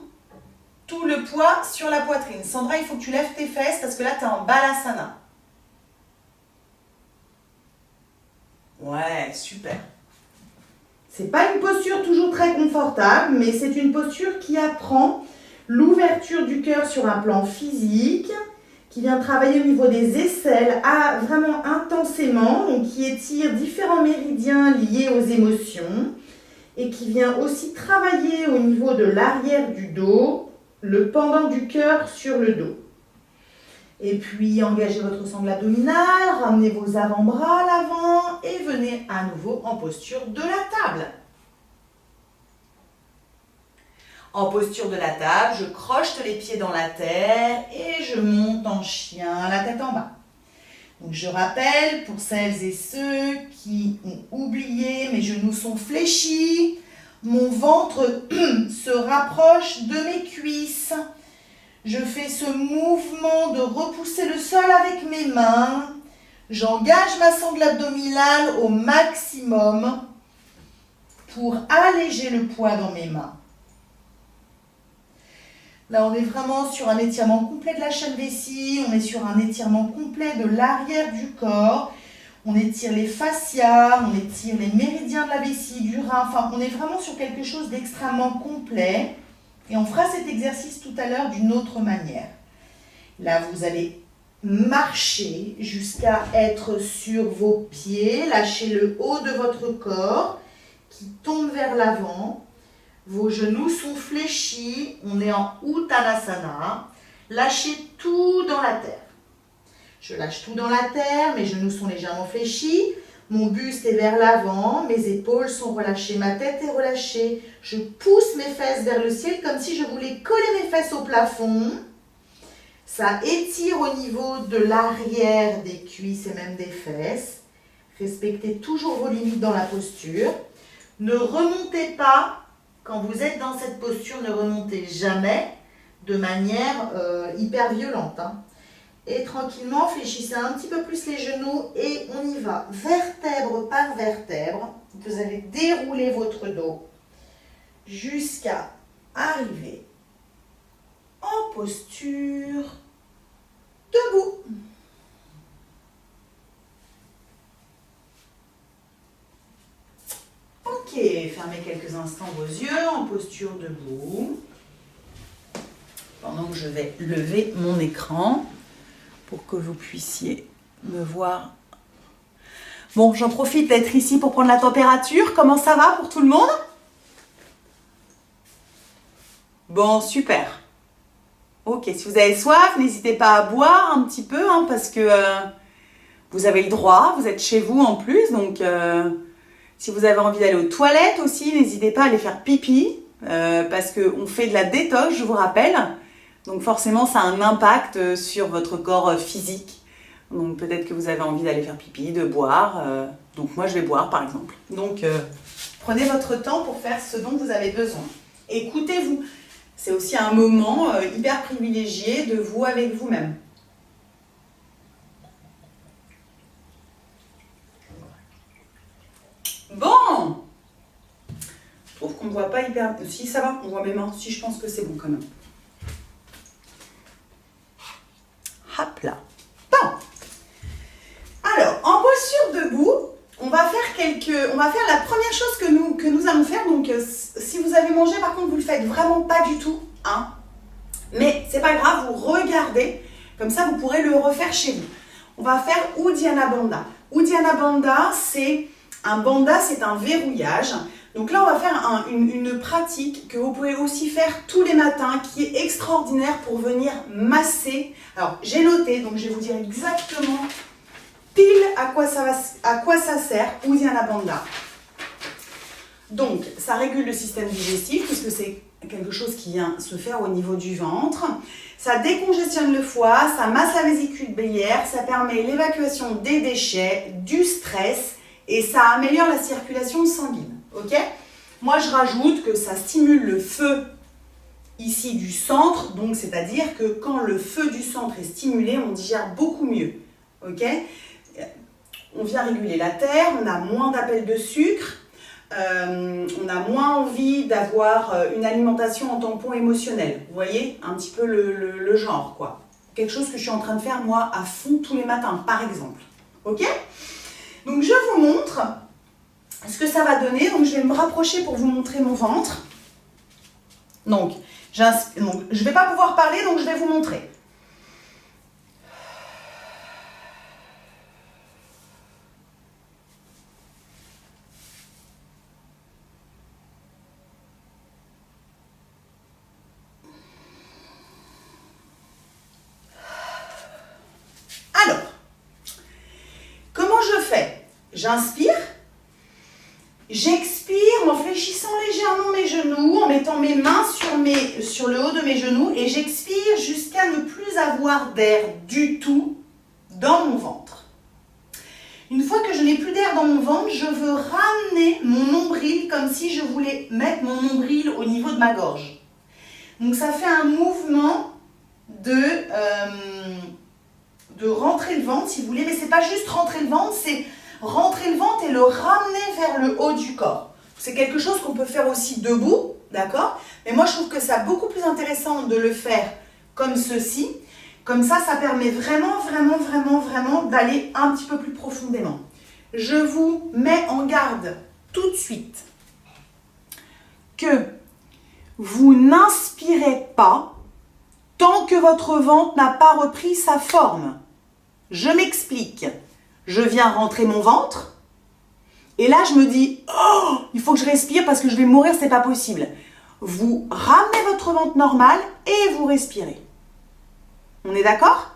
tout le poids sur la poitrine. Sandra, il faut que tu lèves tes fesses parce que là, tu es en balasana. Ouais, super. C'est pas une posture toujours très confortable, mais c'est une posture qui apprend l'ouverture du cœur sur un plan physique, qui vient travailler au niveau des aisselles vraiment intensément, donc qui étire différents méridiens liés aux émotions et qui vient aussi travailler au niveau de l'arrière du dos, le pendant du cœur sur le dos. Et puis engagez votre sangle abdominale, ramenez vos avant-bras à l'avant et venez à nouveau en posture de la table. En posture de la table, je croche les pieds dans la terre et je monte en chien, la tête en bas. Donc je rappelle, pour celles et ceux qui ont oublié, mes genoux sont fléchis, mon ventre se rapproche de mes cuisses. Je fais ce mouvement de repousser le sol avec mes mains. J'engage ma sangle abdominale au maximum pour alléger le poids dans mes mains. Là, on est vraiment sur un étirement complet de la chaîne vessie, on est sur un étirement complet de l'arrière du corps. On étire les fascias, on étire les méridiens de la vessie, du rein. Enfin, on est vraiment sur quelque chose d'extrêmement complet. Et on fera cet exercice tout à l'heure d'une autre manière. Là, vous allez marcher jusqu'à être sur vos pieds. Lâchez le haut de votre corps qui tombe vers l'avant. Vos genoux sont fléchis, on est en Uttanasana. Lâchez tout dans la terre. Je lâche tout dans la terre, mes genoux sont légèrement fléchis, mon buste est vers l'avant, mes épaules sont relâchées, ma tête est relâchée. Je pousse mes fesses vers le ciel comme si je voulais coller mes fesses au plafond. Ça étire au niveau de l'arrière des cuisses et même des fesses. Respectez toujours vos limites dans la posture. Ne remontez pas, quand vous êtes dans cette posture, ne remontez jamais de manière hyper violente. Et tranquillement, fléchissez un petit peu plus les genoux et on y va, vertèbre par vertèbre. Vous allez dérouler votre dos jusqu'à arriver en posture debout. Ok, fermez quelques instants vos yeux en posture debout. Pendant que je vais lever mon écran pour que vous puissiez me voir. Bon, j'en profite d'être ici pour prendre la température. Comment ça va pour tout le monde? Bon, super. Ok, si vous avez soif, n'hésitez pas à boire un petit peu, parce que vous avez le droit, vous êtes chez vous en plus, donc si vous avez envie d'aller aux toilettes aussi, n'hésitez pas à aller faire pipi, parce qu'on fait de la détox, je vous rappelle, donc forcément ça a un impact sur votre corps physique, donc peut-être que vous avez envie d'aller faire pipi, de boire, donc moi je vais boire par exemple. Donc prenez votre temps pour faire ce dont vous avez besoin. Écoutez-vous. C'est aussi un moment hyper privilégié de vous avec vous-même. Bon! Je trouve qu'on ne voit pas hyper... Si, ça va, on voit mes mains. Si, je pense que c'est bon quand même. Hop là. Bon! Alors, en posture debout, on va faire la première chose que nous allons faire. Donc, si vous avez mangé, par contre, vous le faites vraiment pas du tout, Mais c'est pas grave, vous regardez, comme ça vous pourrez le refaire chez vous. On va faire Uddiyana Bandha. Uddiyana Bandha, c'est un verrouillage. Donc là, on va faire une pratique que vous pouvez aussi faire tous les matins, qui est extraordinaire pour venir masser. Alors, j'ai noté, donc je vais vous dire exactement pile à quoi ça sert, Uddiyana Bandha. Donc, ça régule le système digestif, puisque c'est quelque chose qui vient se faire au niveau du ventre. Ça décongestionne le foie, ça masse la vésicule biliaire, ça permet l'évacuation des déchets, du stress, et ça améliore la circulation sanguine. Ok ? Moi, je rajoute que ça stimule le feu ici du centre, donc c'est-à-dire que quand le feu du centre est stimulé, on digère beaucoup mieux. Ok ? On vient réguler la terre, on a moins d'appels de sucre, on a moins envie d'avoir une alimentation en tampon émotionnel. Vous voyez, un petit peu le genre, quoi. Quelque chose que je suis en train de faire, moi, à fond tous les matins, par exemple. Ok ? Donc, je vous montre ce que ça va donner. Donc, je vais me rapprocher pour vous montrer mon ventre. Donc je ne vais pas pouvoir parler, donc je vais vous montrer. Alors, comment je fais? J'inspire, j'expire en fléchissant légèrement mes genoux, en mettant mes mains sur le haut de mes genoux et j'expire jusqu'à ne plus avoir d'air du tout dans mon ventre. Une fois que je n'ai plus d'air dans mon ventre, je veux ramener mon nombril comme si je voulais mettre mon nombril au niveau de ma gorge. Donc ça fait un mouvement de rentrer le ventre si vous voulez, mais c'est pas juste rentrer le ventre, c'est rentrer le ventre et le ramener vers le haut du corps. C'est quelque chose qu'on peut faire aussi debout, d'accord? Mais moi je trouve que c'est beaucoup plus intéressant de le faire comme ceci. Comme ça, ça permet vraiment d'aller un petit peu plus profondément. Je vous mets en garde tout de suite que vous n'inspirez pas tant que votre ventre n'a pas repris sa forme. Je m'explique. Je viens rentrer mon ventre et là je me dis « Oh, il faut que je respire parce que je vais mourir, c'est pas possible. » Vous ramenez votre ventre normal et vous respirez. On est d'accord?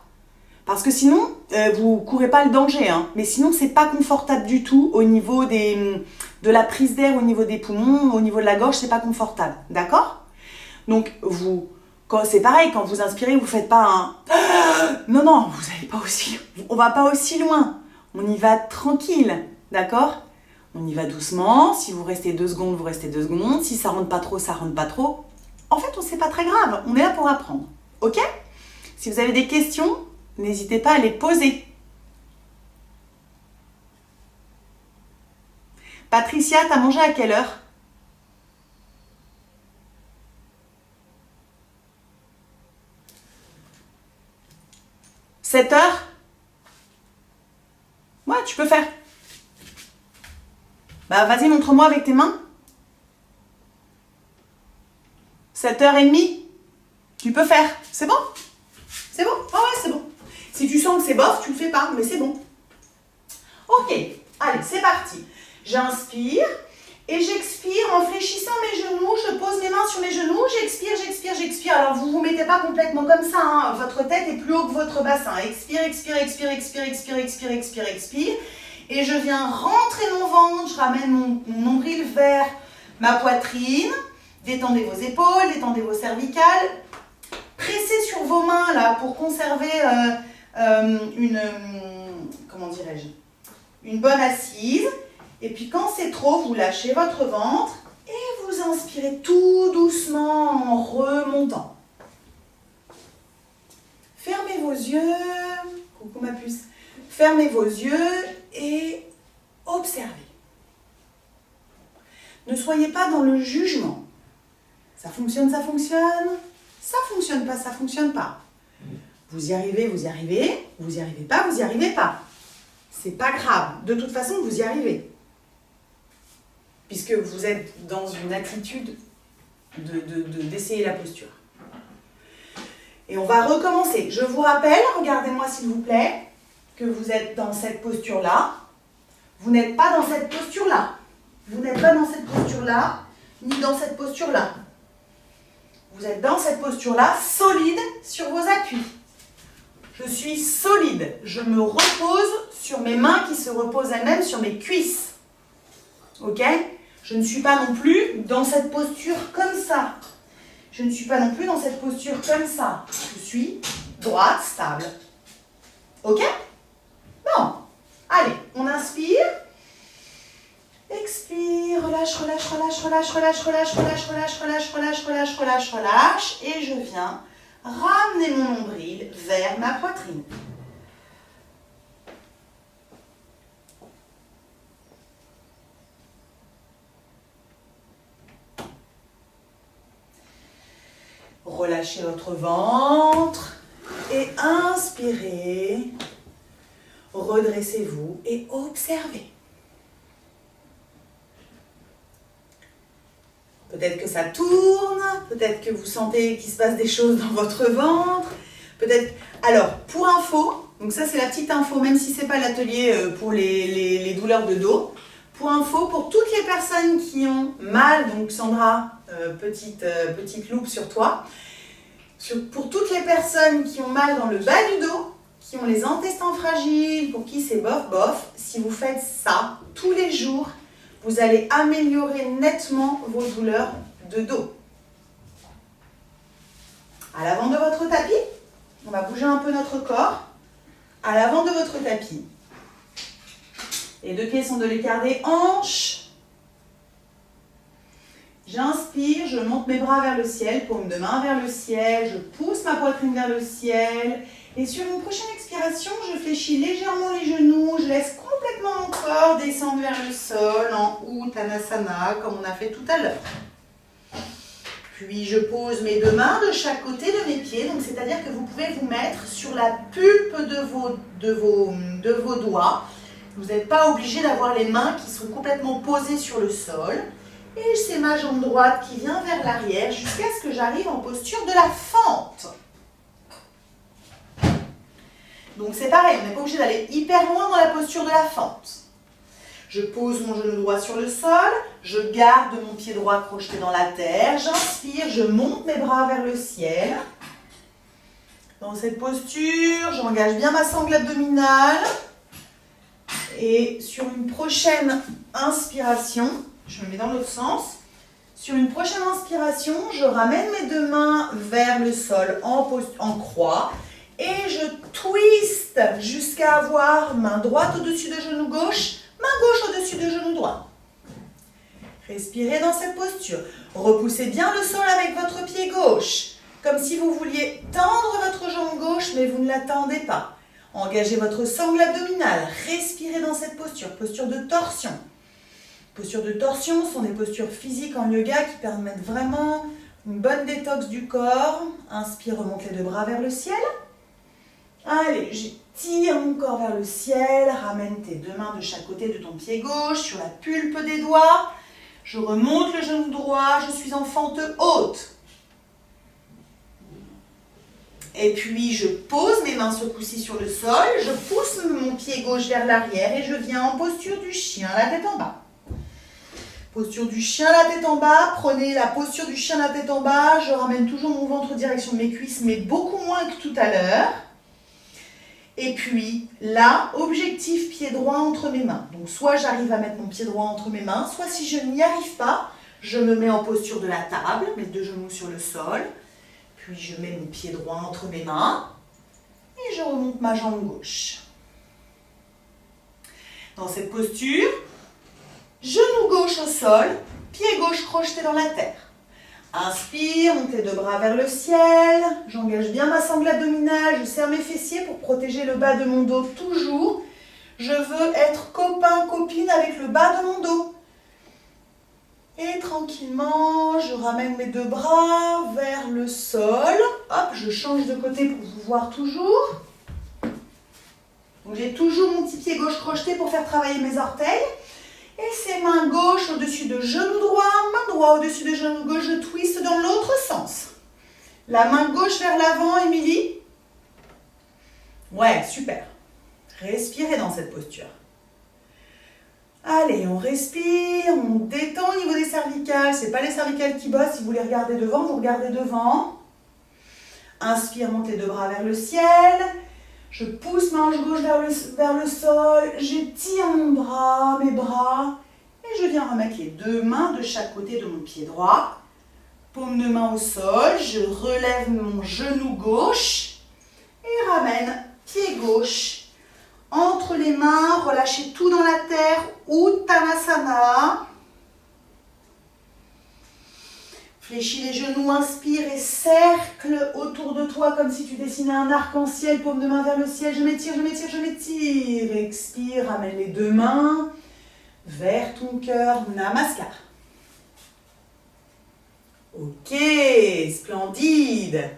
Parce que sinon, vous courez pas le danger, hein. Mais sinon, c'est pas confortable du tout au niveau de la prise d'air, au niveau des poumons, au niveau de la gorge, c'est pas confortable. D'accord? Donc, c'est pareil, quand vous inspirez, vous faites pas un... Non, non, vous allez pas aussi... On va pas aussi loin. On y va tranquille, d'accord? On y va doucement. Si vous restez 2 secondes, vous restez 2 secondes. Si ça rentre pas trop, ça rentre pas trop. En fait, c'est pas très grave. On est là pour apprendre. Ok? Si vous avez des questions, n'hésitez pas à les poser. Patricia, t'as mangé à quelle heure? « 7 heures? Ouais, tu peux faire. Bah, vas-y, montre-moi avec tes mains. 7h30? Tu peux faire. C'est bon? C'est bon? Ah ouais, c'est bon. Si tu sens que c'est bof, tu le fais pas, mais c'est bon. Ok, allez, c'est parti. J'inspire et j'expire en fléchissant mes genoux. Je pose mes mains sur mes genoux. J'expire, j'expire, j'expire. Alors, vous ne vous mettez pas complètement comme ça, hein. Votre tête est plus haut que votre bassin. Expire, expire, expire, expire, expire, expire, expire, expire. Et je viens rentrer mon ventre. Je ramène mon nombril vers ma poitrine. Détendez vos épaules, détendez vos cervicales. Pressez sur vos mains là pour conserver comment dirais-je, une bonne assise. Et puis quand c'est trop, vous lâchez votre ventre et vous inspirez tout doucement en remontant. Fermez vos yeux. Coucou ma puce. Fermez vos yeux et observez. Ne soyez pas dans le jugement. Ça fonctionne, ça fonctionne. Ça fonctionne pas, ça fonctionne pas. Vous y arrivez, vous y arrivez. Vous y arrivez pas, vous y arrivez pas. C'est pas grave. De toute façon, vous y arrivez. Puisque vous êtes dans une attitude d'essayer la posture. Et on va recommencer. Je vous rappelle, regardez-moi s'il vous plaît, que vous êtes dans cette posture-là. Vous n'êtes pas dans cette posture-là. Vous n'êtes pas dans cette posture-là, ni dans cette posture-là. Vous êtes dans cette posture-là, solide sur vos appuis. Je suis solide. Je me repose sur mes mains qui se reposent elles-mêmes sur mes cuisses. Ok? Je ne suis pas non plus dans cette posture comme ça. Je ne suis pas non plus dans cette posture comme ça. Je suis droite, stable. Ok? Bon. Allez, on inspire. Expire, relâche, relâche, relâche, relâche, relâche, relâche, relâche, relâche, relâche, relâche, relâche, relâche, relâche. Et je viens ramener mon nombril vers ma poitrine. Relâchez votre ventre et inspirez. Redressez-vous et observez. Peut-être que ça tourne, peut-être que vous sentez qu'il se passe des choses dans votre ventre. Peut-être. Alors, pour info, donc ça c'est la petite info, même si ce n'est pas l'atelier pour les douleurs de dos. Pour info, pour toutes les personnes qui ont mal, donc Sandra, petite loupe sur toi. Pour toutes les personnes qui ont mal dans le bas du dos, qui ont les intestins fragiles, pour qui c'est bof bof, si vous faites ça tous les jours, vous allez améliorer nettement vos douleurs de dos. À l'avant de votre tapis, on va bouger un peu notre corps. À l'avant de votre tapis. Les deux pieds sont de l'écart des hanches. J'inspire, je monte mes bras vers le ciel, paume de main vers le ciel, je pousse ma poitrine vers le ciel. Et sur une prochaine expiration, je fléchis légèrement les genoux, je laisse complètement mon corps descendre vers le sol en Uttanasana, comme on a fait tout à l'heure. Puis je pose mes deux mains de chaque côté de mes pieds, donc c'est-à-dire que vous pouvez vous mettre sur la pulpe de vos doigts. Vous n'êtes pas obligé d'avoir les mains qui sont complètement posées sur le sol. Et c'est ma jambe droite qui vient vers l'arrière jusqu'à ce que j'arrive en posture de la fente. Donc c'est pareil, on n'est pas obligé d'aller hyper loin dans la posture de la fente. Je pose mon genou droit sur le sol, je garde mon pied droit crocheté dans la terre, j'inspire, je monte mes bras vers le ciel. Dans Dans cette posture, j'engage bien ma sangle abdominale. Et sur une prochaine inspiration, je me mets dans l'autre sens. Sur une prochaine inspiration, je ramène mes deux mains vers le sol en croix. Et je twiste jusqu'à avoir main droite au-dessus de genou gauche, main gauche au-dessus de genou droit. Respirez dans cette posture. Repoussez bien le sol avec votre pied gauche, comme si vous vouliez tendre votre jambe gauche, mais vous ne la tendez pas. Engagez votre sangle abdominale. Respirez dans cette posture, posture de torsion. Postures de torsion sont des postures physiques en yoga qui permettent vraiment une bonne détox du corps. Inspire, remonte les deux bras vers le ciel. Allez, j'étire mon corps vers le ciel. Ramène tes deux mains de chaque côté de ton pied gauche sur la pulpe des doigts. Je remonte le genou droit, je suis en fente haute. Et puis je pose mes mains ce coup-ci sur le sol, je pousse mon pied gauche vers l'arrière et je viens en posture du chien, la tête en bas. Posture du chien, la tête en bas. Prenez la posture du chien, la tête en bas. Je ramène toujours mon ventre en direction de mes cuisses, mais beaucoup moins que tout à l'heure. Et puis là, objectif pied droit entre mes mains. Donc soit j'arrive à mettre mon pied droit entre mes mains, soit si je n'y arrive pas, je me mets en posture de la table, mes deux genoux sur le sol. Puis je mets mon pied droit entre mes mains et je remonte ma jambe gauche. Dans cette posture, genou gauche au sol, pied gauche crocheté dans la terre. Inspire, monte les deux bras vers le ciel. J'engage bien ma sangle abdominale, je serre mes fessiers pour protéger le bas de mon dos toujours. Je veux être copain, copine avec le bas de mon dos. Et tranquillement, je ramène mes deux bras vers le sol. Hop, je change de côté pour vous voir toujours. Donc j'ai toujours mon petit pied gauche crocheté pour faire travailler mes orteils. Et c'est main gauche au-dessus de genou droit, main droite au-dessus de genou gauche, je twiste dans l'autre sens. La main gauche vers l'avant, Émilie. Ouais, super. Respirez dans cette posture. Allez, on respire, on détend au niveau des cervicales. Ce n'est pas les cervicales qui bossent. Si vous les regardez devant, vous regardez devant. Inspire, monte les deux bras vers le ciel. Je pousse ma hanche gauche vers le sol. J'étire mon bras, mes bras. Et je viens remettre les deux mains de chaque côté de mon pied droit. Paume de main au sol. Je relève mon genou gauche. Et ramène pied gauche entre les mains, relâchez tout dans la terre, Uttanasana. Fléchis les genoux, inspire et cercle autour de toi comme si tu dessinais un arc-en-ciel, paume de main vers le ciel. Je m'étire, je m'étire, je m'étire. Expire, ramène les deux mains vers ton cœur, Namaskar. Ok, splendide.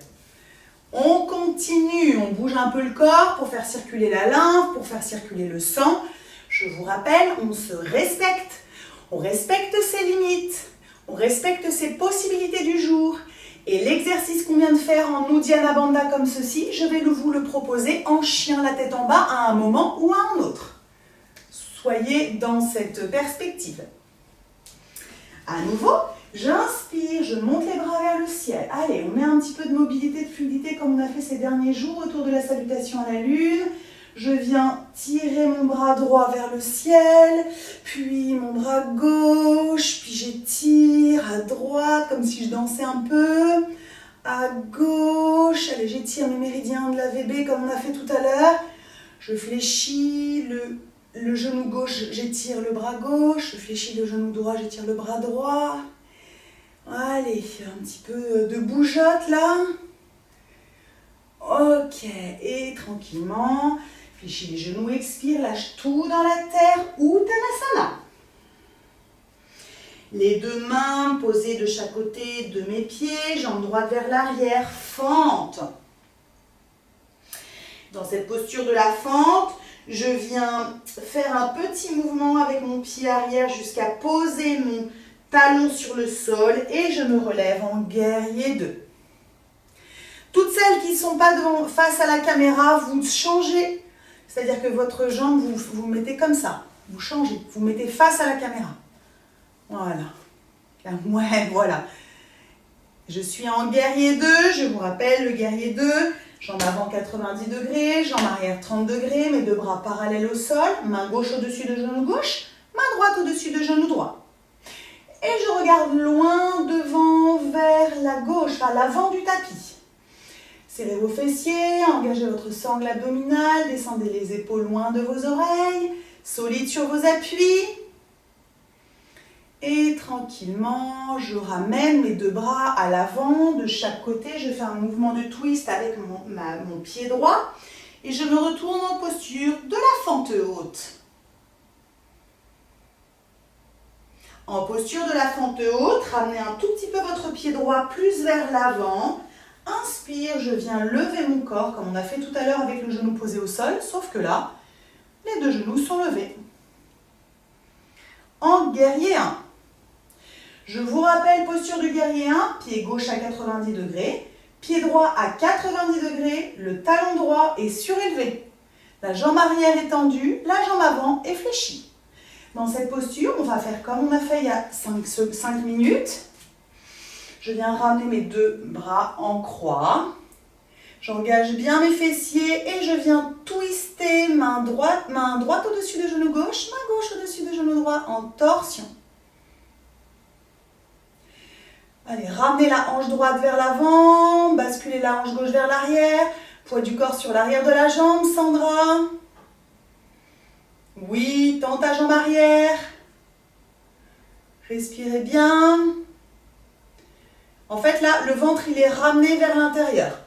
On continue, on bouge un peu le corps pour faire circuler la lymphe, pour faire circuler le sang. Je vous rappelle, on se respecte. On respecte ses limites. On respecte ses possibilités du jour. Et l'exercice qu'on vient de faire en Uddiyana Bandha comme ceci, je vais vous le proposer en chien la tête en bas à un moment ou à un autre. Soyez dans cette perspective. À nouveau, j'inspire, je monte les bras vers le ciel. Allez, on met un petit peu de mobilité, de fluidité comme on a fait ces derniers jours autour de la salutation à la lune. Je viens tirer mon bras droit vers le ciel, puis mon bras gauche, puis j'étire à droite comme si je dansais un peu. À gauche, allez, j'étire mes méridiens de la VB comme on a fait tout à l'heure. Je fléchis le genou gauche, j'étire le bras gauche. Je fléchis le genou droit, j'étire le bras droit. Allez, un petit peu de bougeotte là. Ok, et tranquillement, fléchis les genoux, expire, lâche tout dans la terre, Uttanasana. Les deux mains posées de chaque côté de mes pieds, jambes droites vers l'arrière, fente. Dans cette posture de la fente, je viens faire un petit mouvement avec mon pied arrière jusqu'à poser mon talon sur le sol et je me relève en guerrier 2. Toutes celles qui ne sont pas face à la caméra, vous changez. C'est-à-dire que votre jambe, vous mettez comme ça. Vous changez, vous mettez face à la caméra. Voilà. Ouais, voilà. Je suis en guerrier 2, je vous rappelle, le guerrier 2, Jambe avant 90 degrés, jambe arrière 30 degrés, mes deux bras parallèles au sol, main gauche au-dessus de genou gauche, main droite au-dessus de genou droit. Et je regarde loin devant vers la gauche, à l'avant du tapis. Serrez vos fessiers, engagez votre sangle abdominale, descendez les épaules loin de vos oreilles, solide sur vos appuis. Et tranquillement, je ramène mes deux bras à l'avant de chaque côté. Je fais un mouvement de twist avec mon pied droit et je me retourne en posture de la fente haute. En posture de la fente haute, ramenez un tout petit peu votre pied droit plus vers l'avant. Inspire, je viens lever mon corps comme on a fait tout à l'heure avec le genou posé au sol, sauf que là, les deux genoux sont levés. En guerrier 1. Je vous rappelle, posture du guerrier 1, pied gauche à 90 degrés, pied droit à 90 degrés, le talon droit est surélevé. La jambe arrière est tendue, la jambe avant est fléchie. Dans cette posture, on va faire comme on a fait il y a 5 minutes. Je viens ramener mes deux bras en croix. J'engage bien mes fessiers et je viens twister main droite au-dessus de genou gauche, main gauche au-dessus de genou droit en torsion. Allez, ramenez la hanche droite vers l'avant, basculez la hanche gauche vers l'arrière, poids du corps sur l'arrière de la jambe, Sandra. Oui, tends ta jambe arrière. Respirez bien. En fait, là, le ventre, il est ramené vers l'intérieur.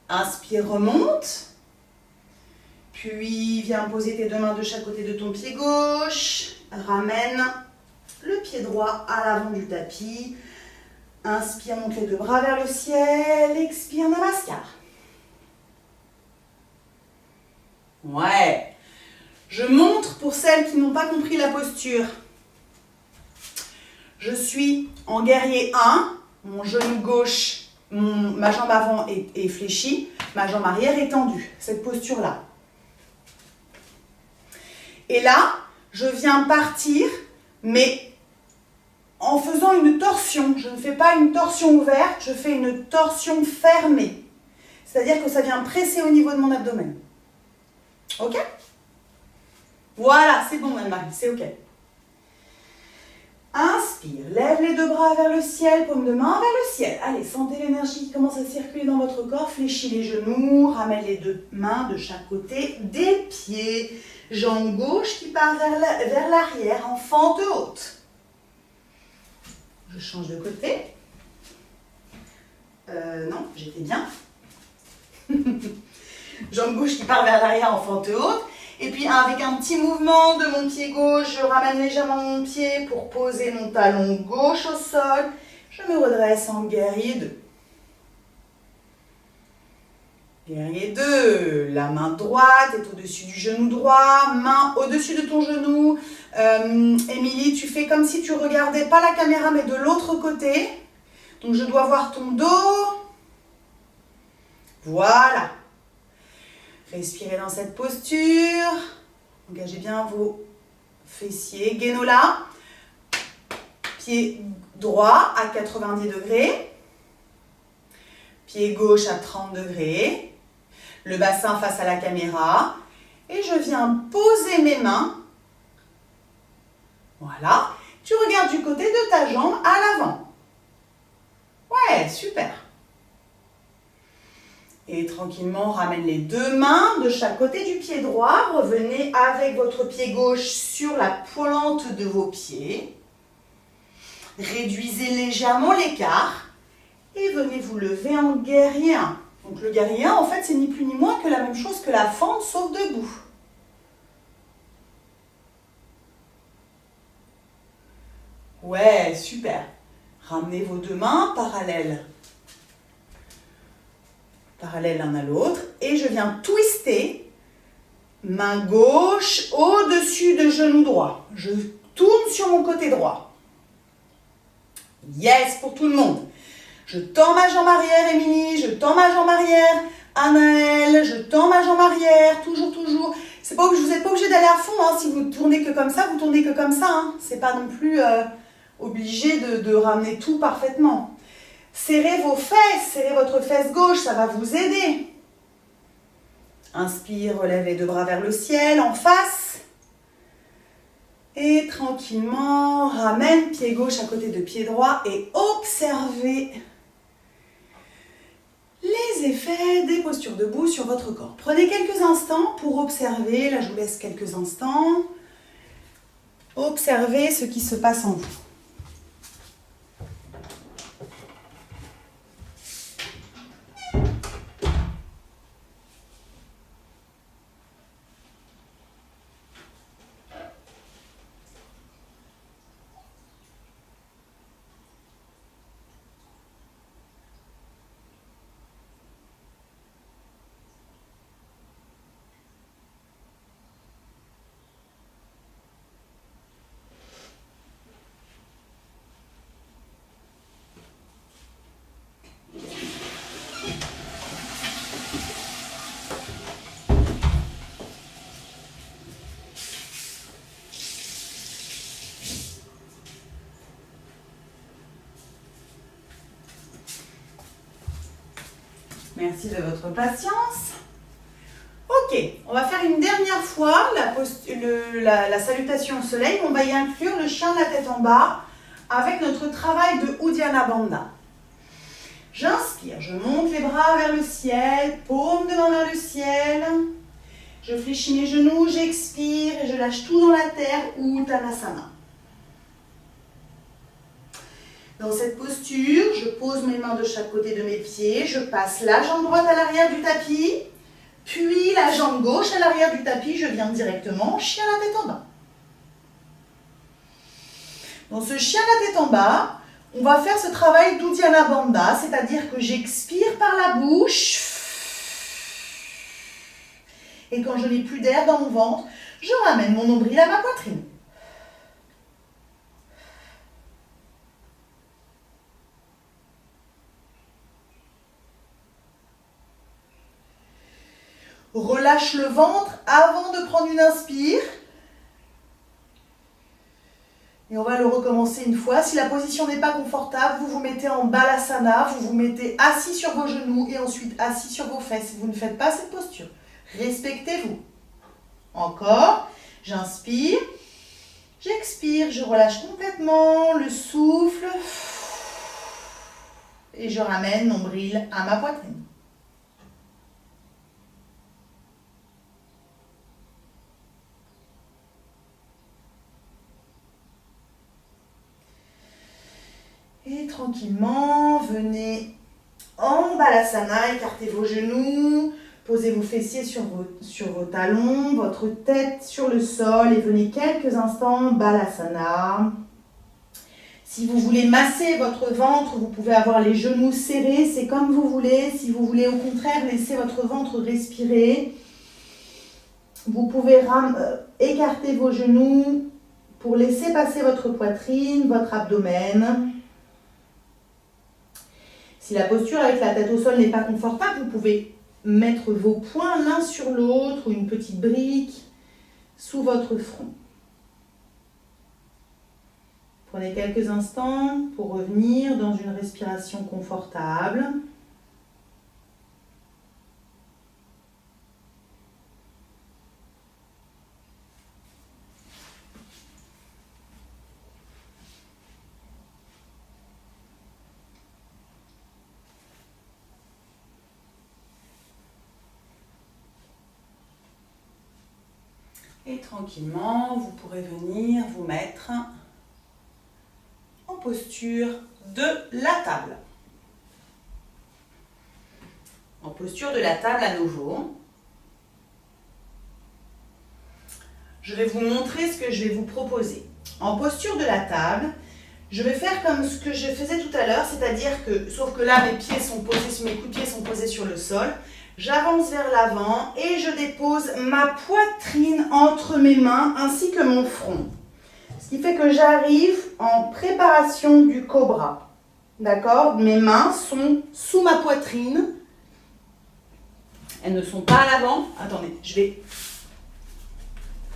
Inspire, remonte. Puis, viens poser tes deux mains de chaque côté de ton pied gauche. Ramène le pied droit à l'avant du tapis. Inspire, monte les deux bras vers le ciel. Expire, Namaskar. Ouais. Je montre pour celles qui n'ont pas compris la posture. Je suis en guerrier 1. Mon genou gauche, ma jambe avant est fléchie. Ma jambe arrière est tendue. Cette posture-là. Et là, je viens partir, mais en faisant une torsion. Je ne fais pas une torsion ouverte, je fais une torsion fermée. C'est-à-dire que ça vient presser au niveau de mon abdomen. Ok? Voilà, c'est bon, Anne-Marie, c'est ok. Inspire, lève les deux bras vers le ciel, paume de main vers le ciel. Allez, sentez l'énergie qui commence à circuler dans votre corps. Fléchis les genoux, ramène les deux mains de chaque côté des pieds. Jambe gauche qui part vers l'arrière en fente haute. Je change de côté. Non, j'étais bien. Jambe gauche qui part vers l'arrière en fente haute. Et puis avec un petit mouvement de mon pied gauche, je ramène légèrement mon pied pour poser mon talon gauche au sol. Je me redresse en guerrier 2. Guerrier 2, la main droite est au-dessus du genou droit, main au-dessus de ton genou. Émilie, tu fais comme si tu regardais pas la caméra mais de l'autre côté. Donc je dois voir ton dos. Voilà. Respirez dans cette posture. Engagez bien vos fessiers. Guénola. Pied droit à 90 degrés. Pied gauche à 30 degrés. Le bassin face à la caméra. Et je viens poser mes mains. Voilà. Tu regardes du côté de ta jambe à l'avant. Ouais, super. Et tranquillement, ramène les deux mains de chaque côté du pied droit. Revenez avec votre pied gauche sur la pointe de vos pieds. Réduisez légèrement l'écart. Et venez vous lever en guerrier 1. Donc le guerrier 1, en fait, c'est ni plus ni moins que la même chose que la fente, sauf debout. Ouais, super. Ramenez vos deux mains parallèles l'un à l'autre. Et je viens twister main gauche au-dessus de genou droit. Je tourne sur mon côté droit. Yes, pour tout le monde. Je tends ma jambe arrière, Émilie. Je tends ma jambe arrière, Anaëlle. Je tends ma jambe arrière, toujours. C'est pas, vous n'êtes pas obligé d'aller à fond. Hein. Si vous tournez que comme ça, vous tournez que comme ça. Hein. C'est pas non plus obligé de ramener tout parfaitement. Serrez vos fesses, serrez votre fesse gauche, ça va vous aider. Inspire, relève les deux bras vers le ciel, en face. Et tranquillement, ramène pied gauche à côté de pied droit et observez les effets des postures debout sur votre corps. Prenez quelques instants pour observer, là je vous laisse quelques instants. Observez ce qui se passe en vous. Merci de votre patience. Ok, on va faire une dernière fois la salutation au soleil. On va y inclure le chien la tête en bas avec notre travail de Uddiyana Bandha. J'inspire, je monte les bras vers le ciel, paume de main vers le ciel. Je fléchis mes genoux, j'expire et je lâche tout dans la terre, Uttanasana. Dans cette posture, je pose mes mains de chaque côté de mes pieds, je passe la jambe droite à l'arrière du tapis, puis la jambe gauche à l'arrière du tapis, je viens directement chien la tête en bas. Dans ce chien la tête en bas, on va faire ce travail d'Uddiyana Bandha, c'est-à-dire que j'expire par la bouche, et quand je n'ai plus d'air dans mon ventre, je ramène mon nombril à ma poitrine. Relâche le ventre avant de prendre une inspire. Et on va le recommencer une fois. Si la position n'est pas confortable, vous vous mettez en Balasana, vous vous mettez assis sur vos genoux et ensuite assis sur vos fesses. Vous ne faites pas cette posture. Respectez-vous. Encore. J'inspire. J'expire. Je relâche complètement le souffle. Et je ramène nombril à ma poitrine. Et tranquillement, venez en Balasana, écartez vos genoux, posez vos fessiers sur vos talons, votre tête sur le sol et venez quelques instants en Balasana. Si vous voulez masser votre ventre, vous pouvez avoir les genoux serrés, c'est comme vous voulez. Si vous voulez au contraire laisser votre ventre respirer, vous pouvez écarter vos genoux pour laisser passer votre poitrine, votre abdomen. Si la posture avec la tête au sol n'est pas confortable, vous pouvez mettre vos poings l'un sur l'autre ou une petite brique sous votre front. Prenez quelques instants pour revenir dans une respiration confortable. Et tranquillement, vous pourrez venir vous mettre en posture de la table. En posture de la table à nouveau. Je vais vous montrer ce que je vais vous proposer. En posture de la table, je vais faire comme ce que je faisais tout à l'heure, c'est-à-dire que, sauf que là, mes pieds sont posés, mes coups de pied sont posés sur le sol. J'avance vers l'avant et je dépose ma poitrine entre mes mains ainsi que mon front. Ce qui fait que j'arrive en préparation du cobra. D'accord? Mes mains sont sous ma poitrine. Elles ne sont pas à l'avant. Attendez, je vais...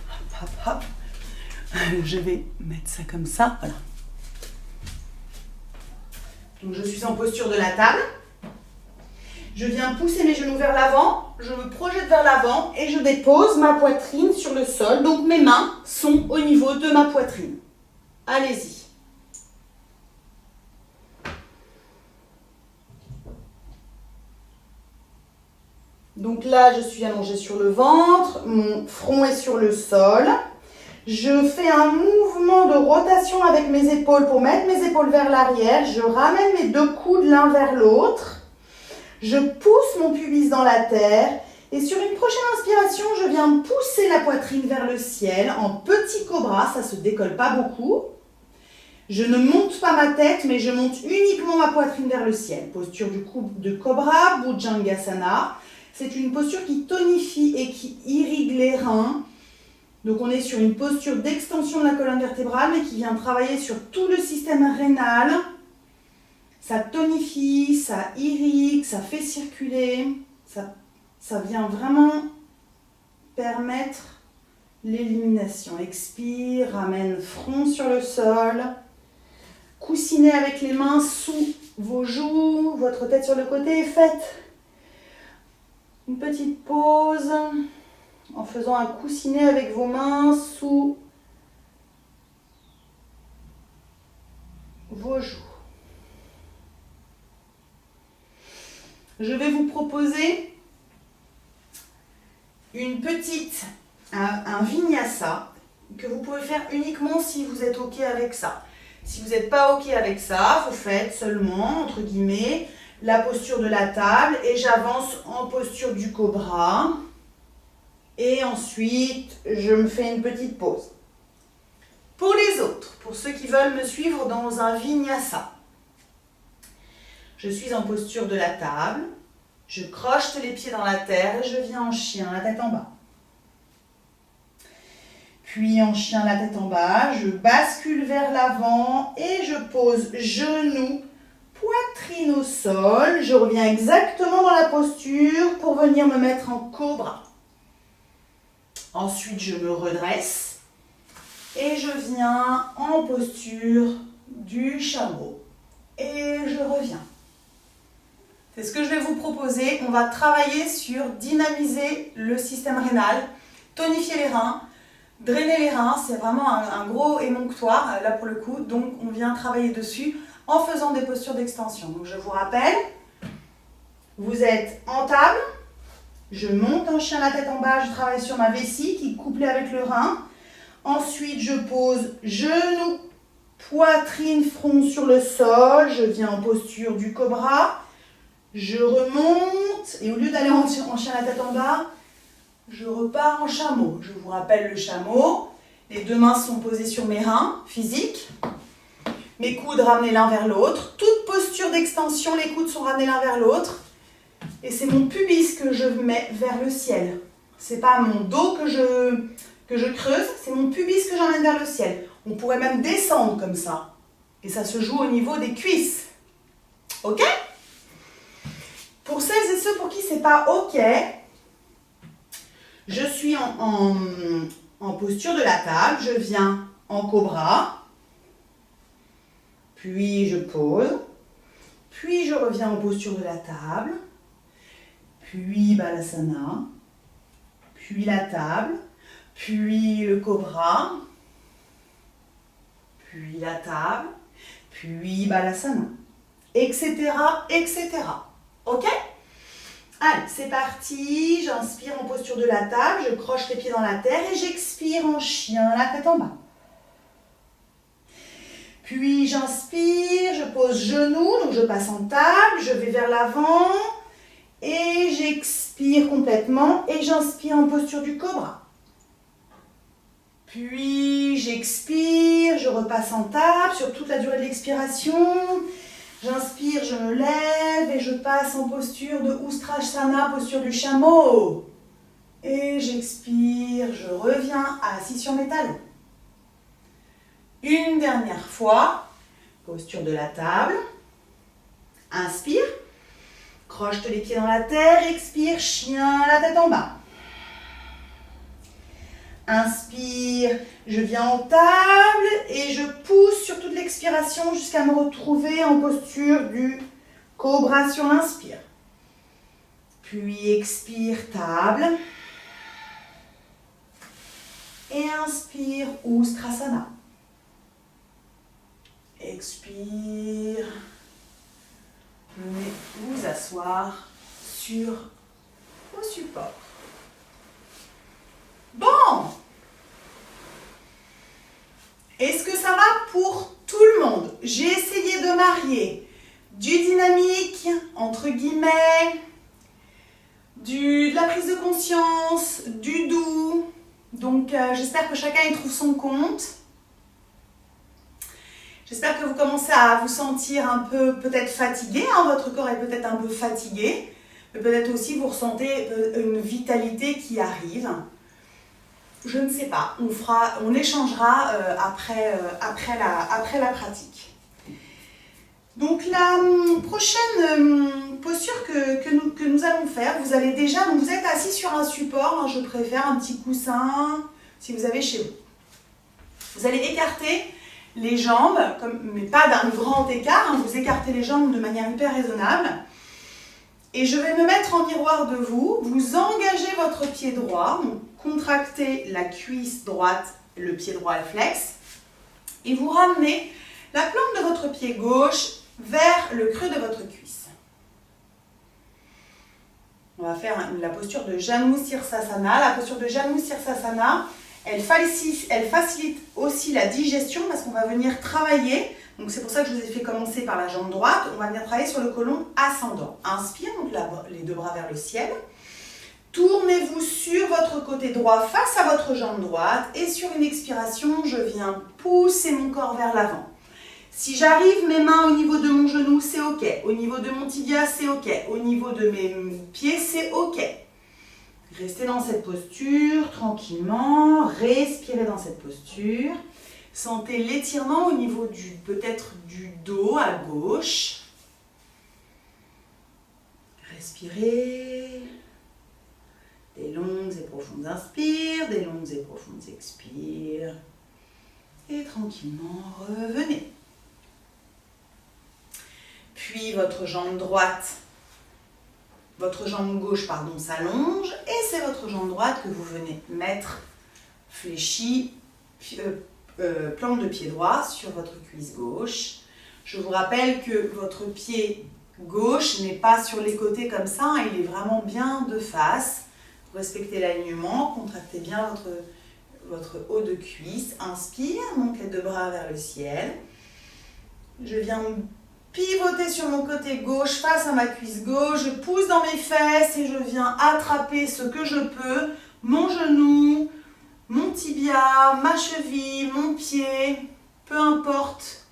Hop, hop, hop. Je vais mettre ça comme ça. Voilà. Donc je suis en posture de la table. Je viens pousser mes genoux vers l'avant, je me projette vers l'avant et je dépose ma poitrine sur le sol. Donc mes mains sont au niveau de ma poitrine. Allez-y. Donc là, je suis allongée sur le ventre, mon front est sur le sol. Je fais un mouvement de rotation avec mes épaules pour mettre mes épaules vers l'arrière. Je ramène mes deux coudes l'un vers l'autre. Je pousse mon pubis dans la terre. Et sur une prochaine inspiration, je viens pousser la poitrine vers le ciel en petit cobra. Ça ne se décolle pas beaucoup. Je ne monte pas ma tête, mais je monte uniquement ma poitrine vers le ciel. Posture du coup de cobra, Bhujangasana. C'est une posture qui tonifie et qui irrigue les reins. Donc on est sur une posture d'extension de la colonne vertébrale, mais qui vient travailler sur tout le système rénal. Ça tonifie, ça irrigue, ça fait circuler. Ça vient vraiment permettre l'élimination. Expire, ramène front sur le sol. Coussinez avec les mains sous vos joues, votre tête sur le côté et faites une petite pause en faisant un coussinet avec vos mains sous vos joues. Je vais vous proposer un vinyasa que vous pouvez faire uniquement si vous êtes OK avec ça. Si vous n'êtes pas OK avec ça, vous faites seulement, entre guillemets, la posture de la table et j'avance en posture du cobra. Et ensuite, je me fais une petite pause. Pour les autres, pour ceux qui veulent me suivre dans un vinyasa, je suis en posture de la table, je croche les pieds dans la terre et je viens en chien, la tête en bas. Puis en chien, la tête en bas, je bascule vers l'avant et je pose genoux, poitrine au sol. Je reviens exactement dans la posture pour venir me mettre en cobra. Ensuite, je me redresse et je viens en posture du chameau. Et je reviens. C'est ce que je vais vous proposer. On va travailler sur dynamiser le système rénal, tonifier les reins, drainer les reins. C'est vraiment un gros émonctoire, là pour le coup. Donc, on vient travailler dessus en faisant des postures d'extension. Donc, je vous rappelle, vous êtes en table. Je monte en chien la tête en bas, je travaille sur ma vessie qui est couplée avec le rein. Ensuite, je pose genoux, poitrine, front sur le sol. Je viens en posture du cobra. Je remonte et au lieu d'aller en chien la tête en bas, je repars en chameau. Je vous rappelle le chameau. Les deux mains sont posées sur mes reins physiques. Mes coudes ramenés l'un vers l'autre. Toute posture d'extension, les coudes sont ramenés l'un vers l'autre. Et c'est mon pubis que je mets vers le ciel. C'est pas mon dos que je creuse, c'est mon pubis que j'emmène vers le ciel. On pourrait même descendre comme ça. Et ça se joue au niveau des cuisses. Ok ? Pour celles et ceux pour qui c'est pas ok, je suis en posture de la table. Je viens en cobra. Puis je pose. Puis je reviens en posture de la table. Puis Balasana, puis la table, puis le cobra, puis la table, puis Balasana, etc., etc. Ok ? Allez, c'est parti. J'inspire en posture de la table, je croche les pieds dans la terre et j'expire en chien, la tête en bas. Puis j'inspire, je pose genoux, donc je passe en table, je vais vers l'avant. Et j'expire complètement et j'inspire en posture du cobra. Puis j'expire, je repasse en table sur toute la durée de l'expiration. J'inspire, je me lève et je passe en posture de Ustrasana, posture du chameau. Et j'expire, je reviens assis sur mes talons. Une dernière fois, posture de la table. Inspire. Croche les pieds dans la terre, expire, chien, la tête en bas. Inspire, je viens en table et je pousse sur toute l'expiration jusqu'à me retrouver en posture du cobra sur l'inspire. Puis expire, table. Et inspire, Ustrasana. Expire. Venez vous asseoir sur vos supports. Bon! Est-ce que ça va pour tout le monde? J'ai essayé de marier du dynamique, entre guillemets, de la prise de conscience, du doux. Donc, j'espère que chacun y trouve son compte. J'espère que vous commencez à vous sentir un peu peut-être fatigué. Votre corps est peut-être un peu fatigué. Mais peut-être aussi vous ressentez une vitalité qui arrive. Je ne sais pas. On échangera après la pratique. Donc, la prochaine posture que nous allons faire, vous allez déjà, donc vous êtes assis sur un support, je préfère un petit coussin, si vous avez chez vous. Vous allez écarter les jambes, mais pas d'un grand écart, vous écartez les jambes de manière hyper raisonnable. Et je vais me mettre en miroir de vous, vous engagez votre pied droit, donc contractez la cuisse droite, le pied droit est flex, et vous ramenez la plante de votre pied gauche vers le creux de votre cuisse. On va faire la posture de Janu Sirsasana. La posture de Janu Sirsasana, elle facilite aussi la digestion parce qu'on va venir travailler. Donc c'est pour ça que je vous ai fait commencer par la jambe droite. On va venir travailler sur le côlon ascendant. Inspire, donc les deux bras vers le ciel. Tournez-vous sur votre côté droit face à votre jambe droite. Et sur une expiration, je viens pousser mon corps vers l'avant. Si j'arrive, mes mains au niveau de mon genou, c'est OK. Au niveau de mon tibia, c'est OK. Au niveau de mes pieds, c'est OK. Restez dans cette posture tranquillement. Respirez dans cette posture. Sentez l'étirement au niveau peut-être du dos à gauche. Respirez. Des longues et profondes inspires, des longues et profondes expires. Et tranquillement, revenez. Puis votre jambe gauche s'allonge et c'est votre jambe droite que vous venez mettre fléchie, plante de pied droit sur votre cuisse gauche. Je vous rappelle que votre pied gauche n'est pas sur les côtés comme ça, il est vraiment bien de face. Vous respectez l'alignement, contractez bien votre haut de cuisse. Inspire, monte les deux bras vers le ciel. Je viens pivoter sur mon côté gauche face à ma cuisse gauche. Je pousse dans mes fesses et je viens attraper ce que je peux. Mon genou, mon tibia, ma cheville, mon pied, peu importe.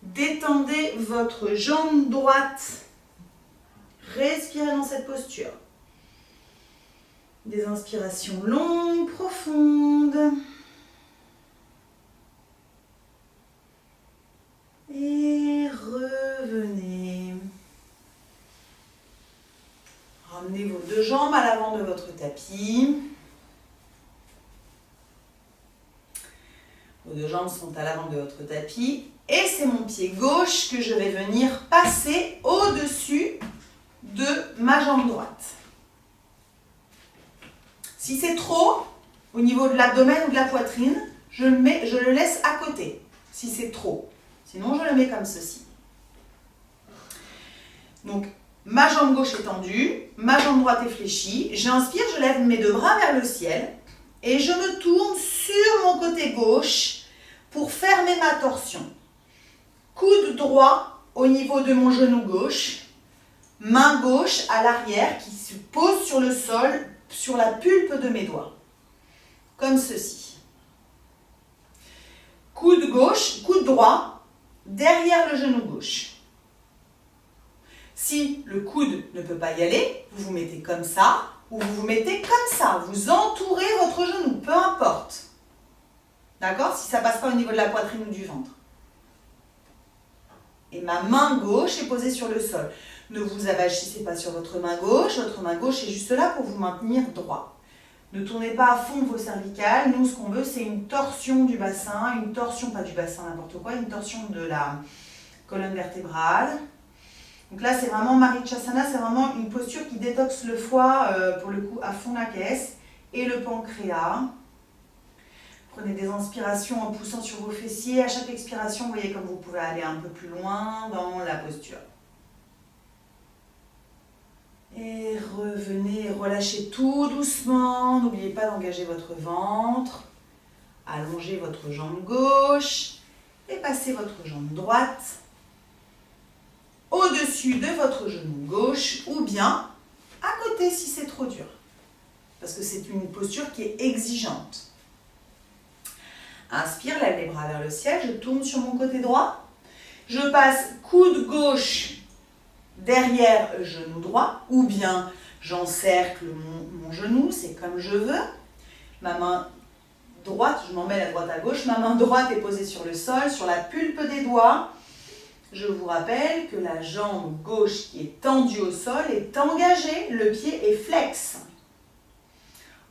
Détendez votre jambe droite. Respirez dans cette posture. Des inspirations longues, profondes. Et revenez. Ramenez vos deux jambes à l'avant de votre tapis. Vos deux jambes sont à l'avant de votre tapis. Et c'est mon pied gauche que je vais venir passer au-dessus de ma jambe droite. Si c'est trop, au niveau de l'abdomen ou de la poitrine, je le laisse à côté, si c'est trop. Sinon, je le mets comme ceci. Donc, ma jambe gauche est tendue, ma jambe droite est fléchie. J'inspire, je lève mes deux bras vers le ciel et je me tourne sur mon côté gauche pour fermer ma torsion. Coude droit au niveau de mon genou gauche, main gauche à l'arrière qui se pose sur le sol, sur la pulpe de mes doigts, comme ceci. Coude droit, derrière le genou gauche. Si le coude ne peut pas y aller, vous vous mettez comme ça, ou vous vous mettez comme ça, vous entourez votre genou, peu importe. D'accord? Si ça ne passe pas au niveau de la poitrine ou du ventre. Et ma main gauche est posée sur le sol. Ne vous avachissez pas sur votre main gauche est juste là pour vous maintenir droit. Ne tournez pas à fond vos cervicales. Nous, ce qu'on veut, c'est une torsion du bassin, une torsion, pas du bassin, n'importe quoi, une torsion de la colonne vertébrale. Donc là, c'est vraiment Marichasana, c'est vraiment une posture qui détoxe le foie, pour le coup, à fond la caisse, et le pancréas. Prenez des inspirations en poussant sur vos fessiers. À chaque expiration, vous voyez comme vous pouvez aller un peu plus loin dans la posture. Et revenez, relâchez tout doucement. N'oubliez pas d'engager votre ventre. Allongez votre jambe gauche et passez votre jambe droite au-dessus de votre genou gauche ou bien à côté si c'est trop dur. Parce que c'est une posture qui est exigeante. Inspire, lève les bras vers le ciel, je tourne sur mon côté droit. Je passe coude gauche derrière genou droit ou bien j'encercle mon genou, c'est comme je veux. Ma main droite, je m'emmène à droite à gauche, ma main droite est posée sur le sol, sur la pulpe des doigts. Je vous rappelle que la jambe gauche qui est tendue au sol est engagée, le pied est flex.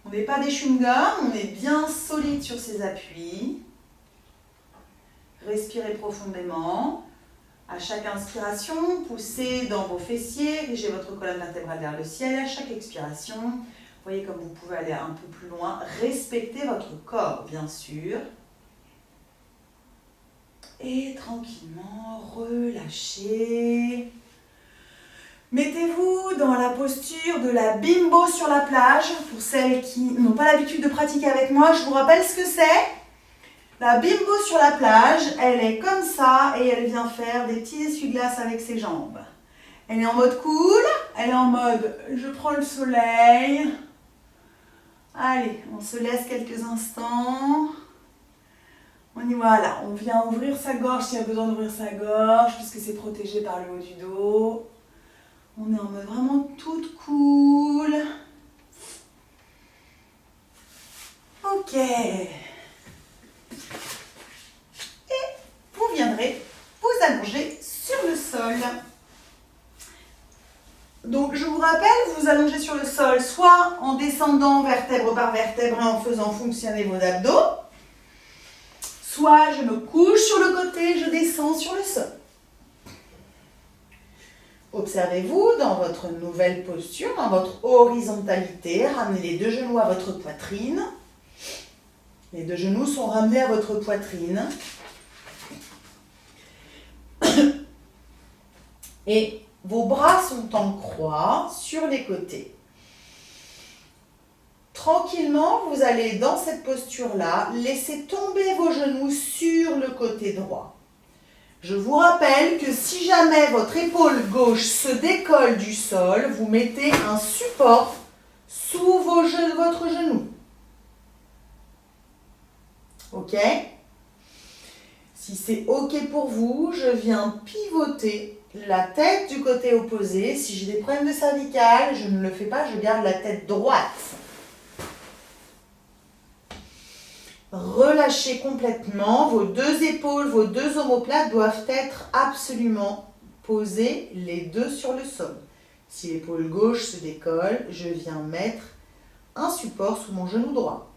On n'est pas des chewing-gums, on est bien solide sur ses appuis. Respirez profondément. À chaque inspiration, poussez dans vos fessiers, dirigez votre colonne vertébrale vers le ciel. À chaque expiration, voyez comme vous pouvez aller un peu plus loin. Respectez votre corps, bien sûr. Et tranquillement, relâchez. Mettez-vous dans la posture de la bimbo sur la plage. Pour celles qui n'ont pas l'habitude de pratiquer avec moi, je vous rappelle ce que c'est. La bimbo sur la plage, elle est comme ça et elle vient faire des petits essuie-glaces avec ses jambes. Elle est en mode cool, elle est en mode je prends le soleil. Allez, on se laisse quelques instants. On y va là, on vient ouvrir sa gorge s'il y a besoin d'ouvrir sa gorge puisque c'est protégé par le haut du dos. On est en mode vraiment toute cool. Ok. Et vous viendrez vous allonger sur le sol. Donc je vous rappelle, vous vous allongez sur le sol soit en descendant vertèbre par vertèbre et en faisant fonctionner vos abdos, soit je me couche sur le côté, je descends sur le sol. Observez-vous dans votre nouvelle posture, dans votre horizontalité, ramenez les deux genoux à votre poitrine. Les deux genoux sont ramenés à votre poitrine. Et vos bras sont en croix sur les côtés. Tranquillement, vous allez dans cette posture-là, laisser tomber vos genoux sur le côté droit. Je vous rappelle que si jamais votre épaule gauche se décolle du sol, vous mettez un support sous votre genou. Ok? Si c'est ok pour vous, je viens pivoter la tête du côté opposé. Si j'ai des problèmes de cervicale, je ne le fais pas, je garde la tête droite. Relâchez complètement, vos deux épaules, vos deux omoplates doivent être absolument posées les deux sur le sol. Si l'épaule gauche se décolle, je viens mettre un support sous mon genou droit.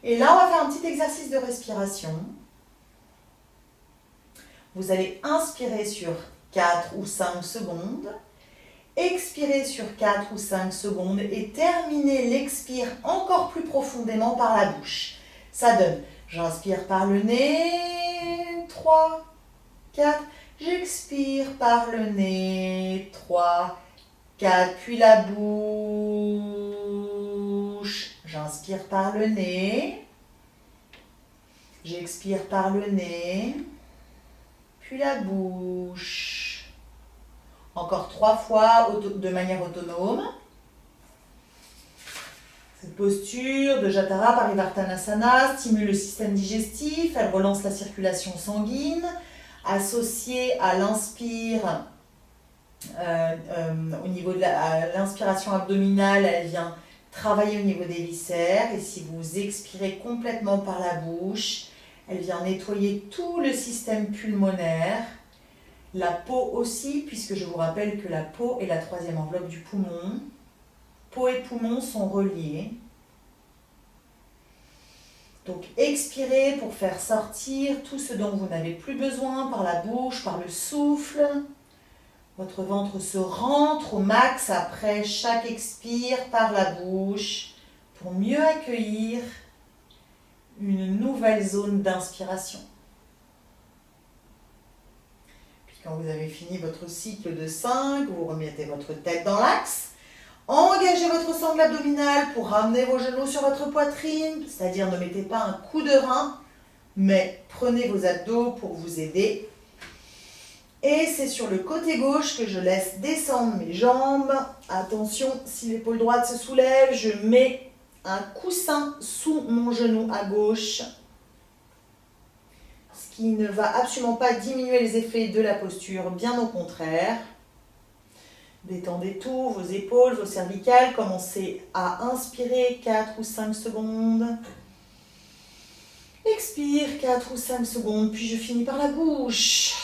Et là, on va faire un petit exercice de respiration. Vous allez inspirer sur 4 ou 5 secondes. Expirez sur 4 ou 5 secondes et terminez l'expire encore plus profondément par la bouche. Ça donne, j'inspire par le nez, 3, 4, j'expire par le nez, 3, 4, puis la bouche, j'inspire par le nez, j'expire par le nez, puis la bouche. Encore 3 fois de manière autonome. Cette posture de Jatara Parivartanasana stimule le système digestif, elle relance la circulation sanguine. Associée à l'inspire, au niveau de l'inspiration abdominale, elle vient travailler au niveau des viscères. Et si vous expirez complètement par la bouche, elle vient nettoyer tout le système pulmonaire. La peau aussi, puisque je vous rappelle que la peau est la 3e enveloppe du poumon. peau et poumons sont reliés. Donc expirez pour faire sortir tout ce dont vous n'avez plus besoin par la bouche, par le souffle. Votre ventre se rentre au max après chaque expire par la bouche pour mieux accueillir une nouvelle zone d'inspiration. Puis quand vous avez fini votre cycle de 5, vous remettez votre tête dans l'axe. Engagez votre sangle abdominale pour ramener vos genoux sur votre poitrine, c'est-à-dire ne mettez pas un coup de rein, mais prenez vos abdos pour vous aider. Et c'est sur le côté gauche que je laisse descendre mes jambes. Attention, si l'épaule droite se soulève, je mets un coussin sous mon genou à gauche, ce qui ne va absolument pas diminuer les effets de la posture, bien au contraire. Détendez tout, vos épaules, vos cervicales. Commencez à inspirer 4 ou 5 secondes. Expire 4 ou 5 secondes, puis je finis par la bouche.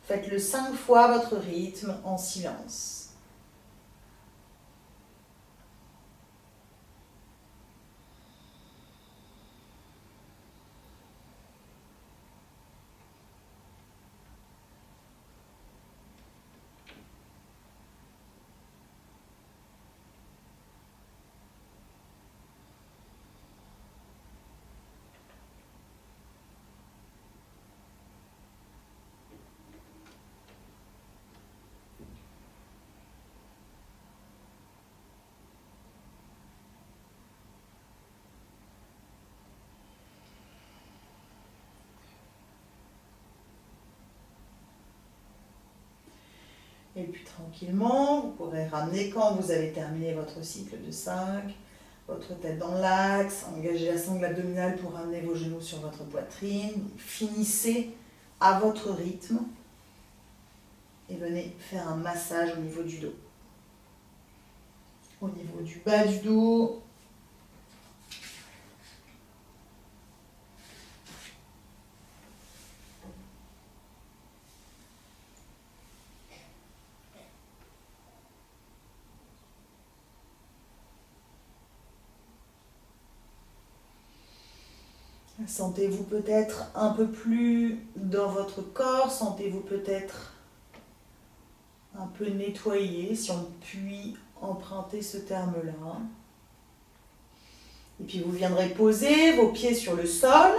Faites-le 5 fois à votre rythme en silence. Et puis tranquillement, vous pourrez ramener quand vous avez terminé votre cycle de 5, votre tête dans l'axe, engagez la sangle abdominale pour ramener vos genoux sur votre poitrine. Finissez à votre rythme et venez faire un massage au niveau du dos. Au niveau du bas du dos. Sentez-vous peut-être un peu plus dans votre corps, sentez-vous peut-être un peu nettoyé, si on peut emprunter ce terme-là. Et puis vous viendrez poser vos pieds sur le sol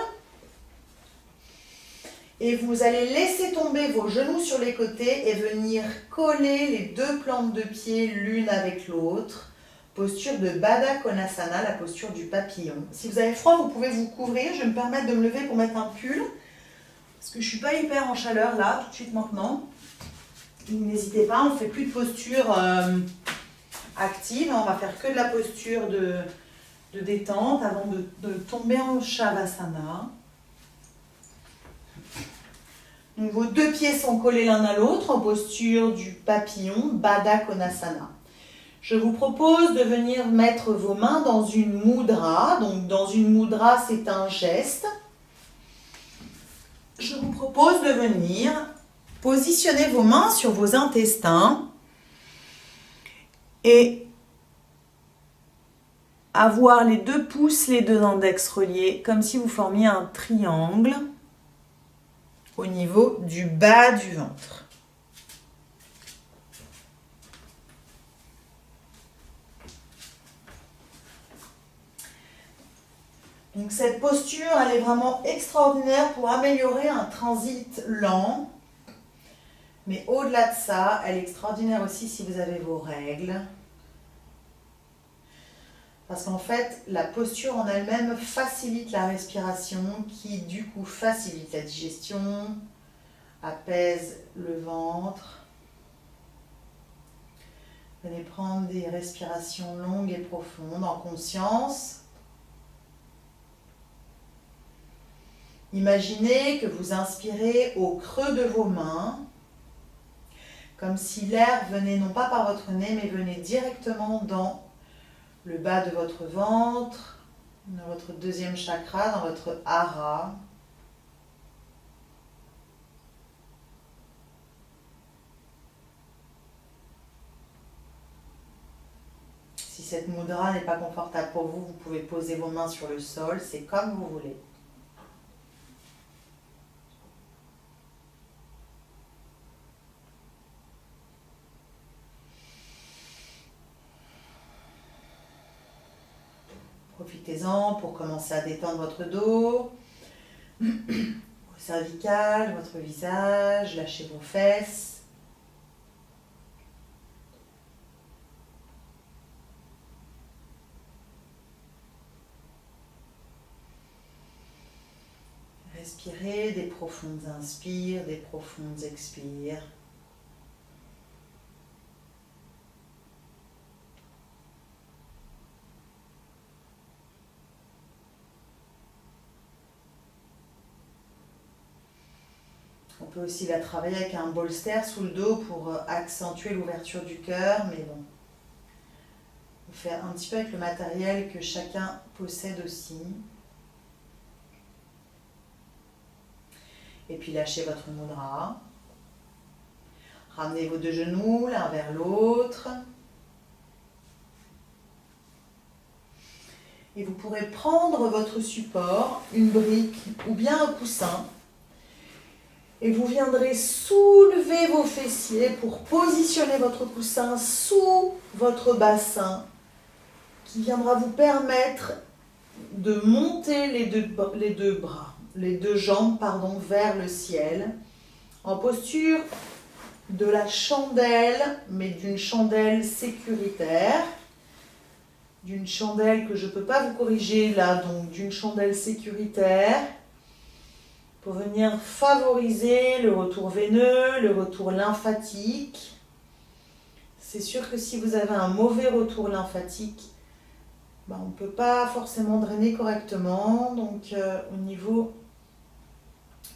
et vous allez laisser tomber vos genoux sur les côtés et venir coller les deux plantes de pied l'une avec l'autre. Posture de Baddha Konasana, la posture du papillon. Si vous avez froid, vous pouvez vous couvrir. Je vais me permettre de me lever pour mettre un pull. Parce que je ne suis pas hyper en chaleur là, tout de suite maintenant. N'hésitez pas, on ne fait plus de posture active. On va faire que de la posture de détente avant de tomber en Shavasana. Donc, vos deux pieds sont collés l'un à l'autre en posture du papillon, Baddha Konasana. Je vous propose de venir mettre vos mains dans une mudra. Donc, dans une mudra, c'est un geste. Je vous propose de venir positionner vos mains sur vos intestins et avoir les deux pouces, les deux index reliés, comme si vous formiez un triangle au niveau du bas du ventre. Donc cette posture, elle est vraiment extraordinaire pour améliorer un transit lent. Mais au-delà de ça, elle est extraordinaire aussi si vous avez vos règles. Parce qu'en fait, la posture en elle-même facilite la respiration qui du coup facilite la digestion, apaise le ventre. Venez prendre des respirations longues et profondes en conscience. Imaginez que vous inspirez au creux de vos mains, comme si l'air venait non pas par votre nez, mais venait directement dans le bas de votre ventre, dans votre deuxième chakra, dans votre hara. cette mudra n'est pas confortable pour vous, vous pouvez poser vos mains sur le sol, c'est comme vous voulez. Profitez-en pour commencer à détendre votre dos, vos cervicales, votre visage, lâchez vos fesses. Respirez des profondes inspires, des profondes expires. On peut aussi la travailler avec un bolster sous le dos pour accentuer l'ouverture du cœur, mais bon, on fait un petit peu avec le matériel que chacun possède aussi. Et puis lâchez votre mudra. Ramenez vos deux genoux l'un vers l'autre. Et vous pourrez prendre votre support, une brique ou bien un coussin. Et vous viendrez soulever vos fessiers pour positionner votre coussin sous votre bassin, qui viendra vous permettre de monter les deux jambes vers le ciel, en posture de la chandelle, mais d'une chandelle sécuritaire, d'une chandelle que je ne peux pas vous corriger là, donc d'une chandelle sécuritaire, pour venir favoriser le retour veineux, le retour lymphatique. C'est sûr que si vous avez un mauvais retour lymphatique, on ne peut pas forcément drainer correctement. Donc au niveau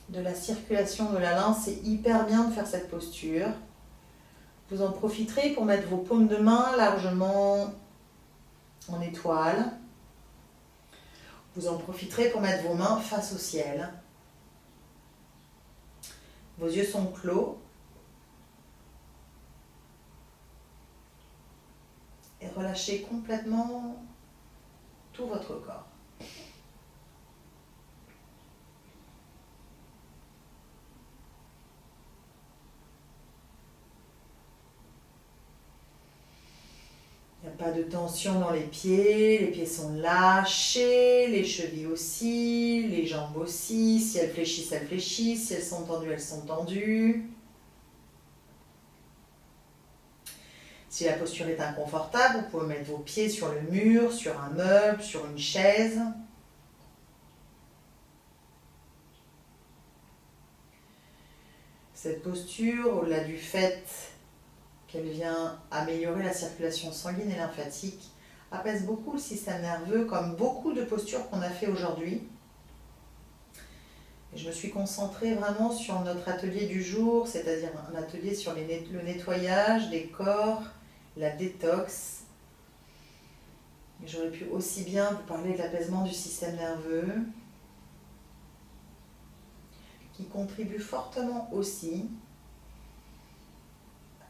de la circulation de la lymphe, c'est hyper bien de faire cette posture. Vous en profiterez pour mettre vos paumes de main largement en étoile. Vous en profiterez pour mettre vos mains face au ciel. Vos yeux sont clos. Et relâchez complètement tout votre corps. Il n'y a pas de tension dans les pieds sont lâchés, les chevilles aussi, les jambes aussi. Si elles fléchissent, elles fléchissent. Si elles sont tendues, elles sont tendues. Si la posture est inconfortable, vous pouvez mettre vos pieds sur le mur, sur un meuble, sur une chaise. Cette posture, au-delà du fait qu'elle vient améliorer la circulation sanguine et lymphatique, apaise beaucoup le système nerveux, comme beaucoup de postures qu'on a fait aujourd'hui. Et je me suis concentrée vraiment sur notre atelier du jour, c'est-à-dire un atelier sur le nettoyage des corps, la détox. J'aurais pu aussi bien vous parler de l'apaisement du système nerveux, qui contribue fortement aussi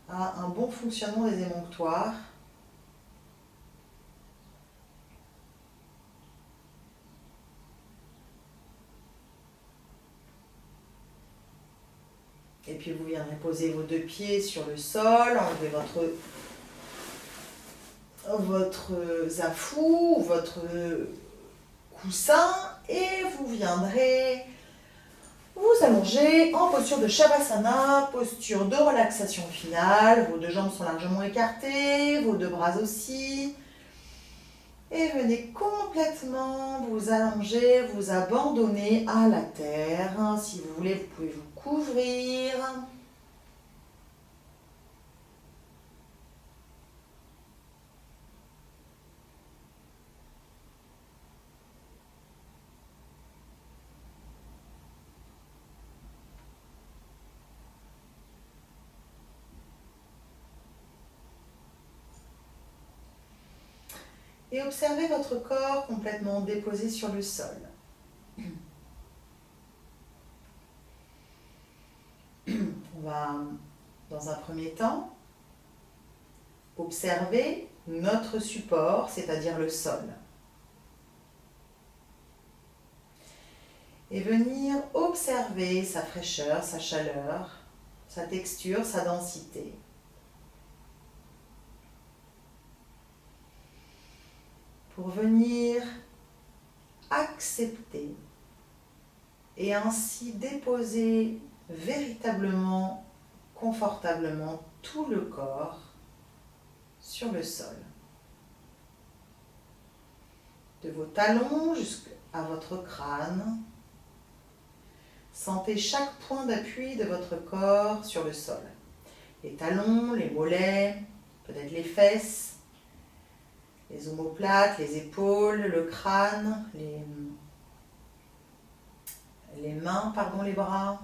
à un bon fonctionnement des émonctoires. Et puis vous viendrez poser vos deux pieds sur le sol, enlever votre zafou, votre coussin, et vous viendrez vous allonger en posture de Shavasana, posture de relaxation finale. Vos deux jambes sont largement écartées, vos deux bras aussi. Et venez complètement vous allonger, vous abandonner à la terre. Si vous voulez, vous pouvez vous couvrir. Et observez votre corps complètement déposé sur le sol. On va, dans un premier temps, observer notre support, c'est-à-dire le sol. Et venir observer sa fraîcheur, sa chaleur, sa texture, sa densité. Pour venir accepter et ainsi déposer véritablement, confortablement tout le corps sur le sol. De vos talons jusqu'à votre crâne, sentez chaque point d'appui de votre corps sur le sol. Les talons, les mollets, peut-être les fesses, les omoplates, les épaules, le crâne, les mains, les bras.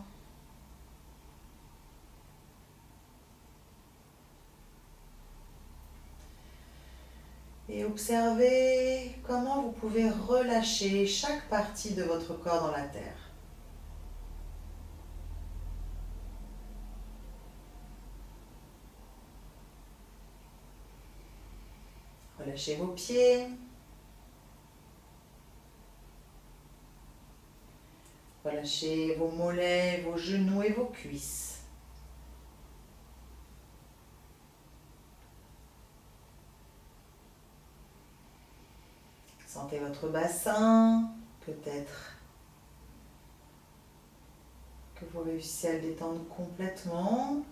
Et observez comment vous pouvez relâcher chaque partie de votre corps dans la terre. Relâchez vos pieds. Relâchez vos mollets, vos genoux et vos cuisses. Sentez votre bassin, peut-être que vous réussissez à le détendre complètement.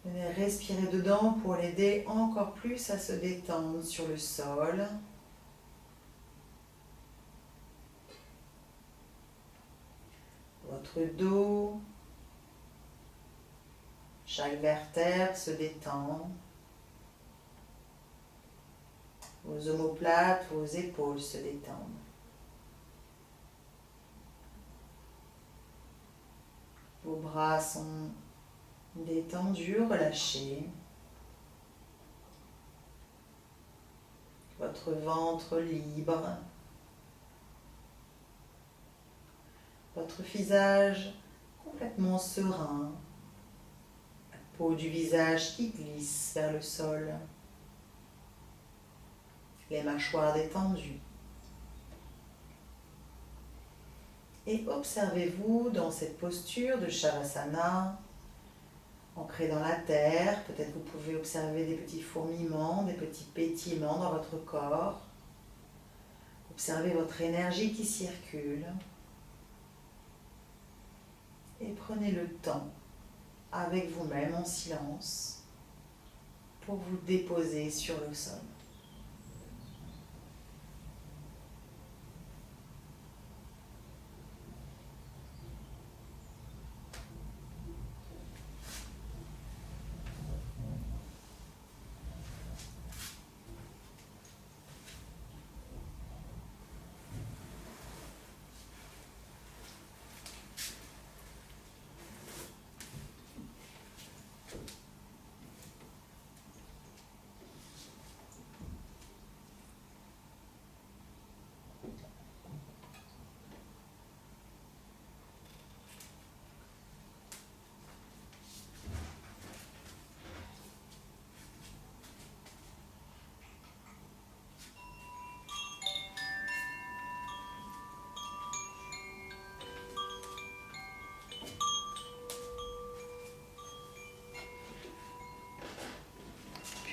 Venez respirer dedans pour l'aider encore plus à se détendre sur le sol. Votre dos, chaque vertèbre se détend. Vos omoplates, vos épaules se détendent. Vos bras sont détendus, relâchés. Votre ventre libre. Votre visage complètement serein. La peau du visage qui glisse vers le sol. Les mâchoires détendues. Et observez-vous dans cette posture de Shavasana, ancrée dans la terre. Peut-être vous pouvez observer des petits fourmillements, des petits pétillements dans votre corps. Observez votre énergie qui circule. Et prenez le temps, avec vous-même en silence, pour vous déposer sur le sol.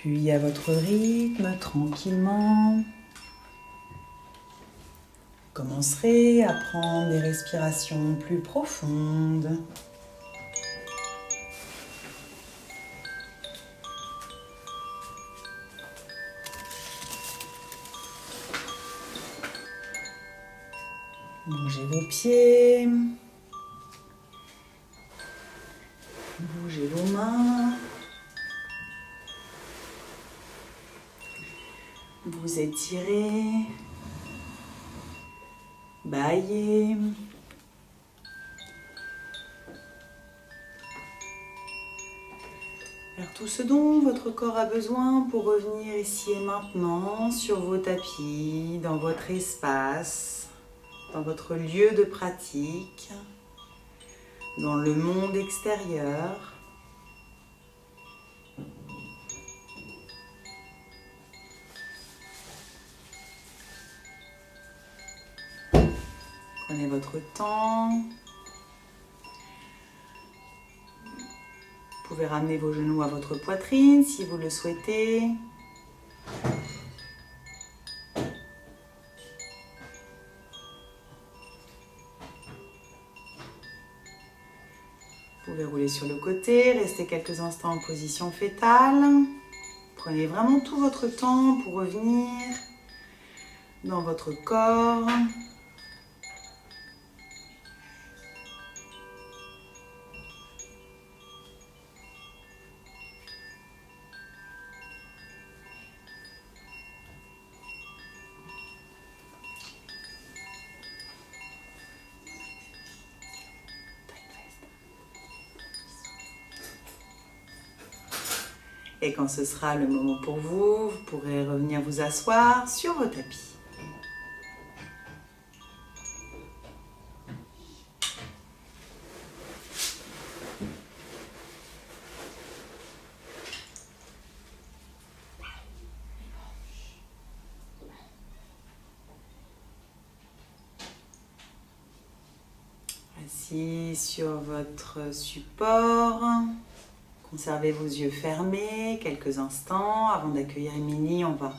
Puis à votre rythme, tranquillement, vous commencerez à prendre des respirations plus profondes. Bougez vos pieds, bougez vos mains. Vous étirez, baillez. Faire tout ce dont votre corps a besoin pour revenir ici et maintenant sur vos tapis, dans votre espace, dans votre lieu de pratique, dans le monde extérieur. Prenez votre temps. Vous pouvez ramener vos genoux à votre poitrine si vous le souhaitez. Vous pouvez rouler sur le côté, rester quelques instants en position fétale. Prenez vraiment tout votre temps pour revenir dans votre corps. Et quand ce sera le moment pour vous, vous pourrez revenir vous asseoir sur vos tapis. Assis sur votre support. Conservez vos yeux fermés quelques instants. Avant d'accueillir Émilie, on va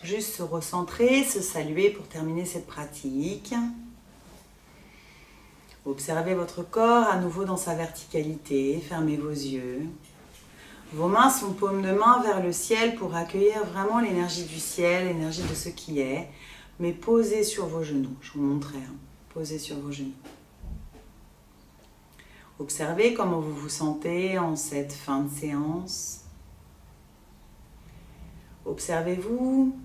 juste se recentrer, se saluer pour terminer cette pratique. Observez votre corps à nouveau dans sa verticalité. Fermez vos yeux. Vos mains sont paumes de main vers le ciel pour accueillir vraiment l'énergie du ciel, l'énergie de ce qui est. Mais posez sur vos genoux. Je vous montrerai. Posez sur vos genoux. Observez comment vous vous sentez en cette fin de séance. Observez-vous.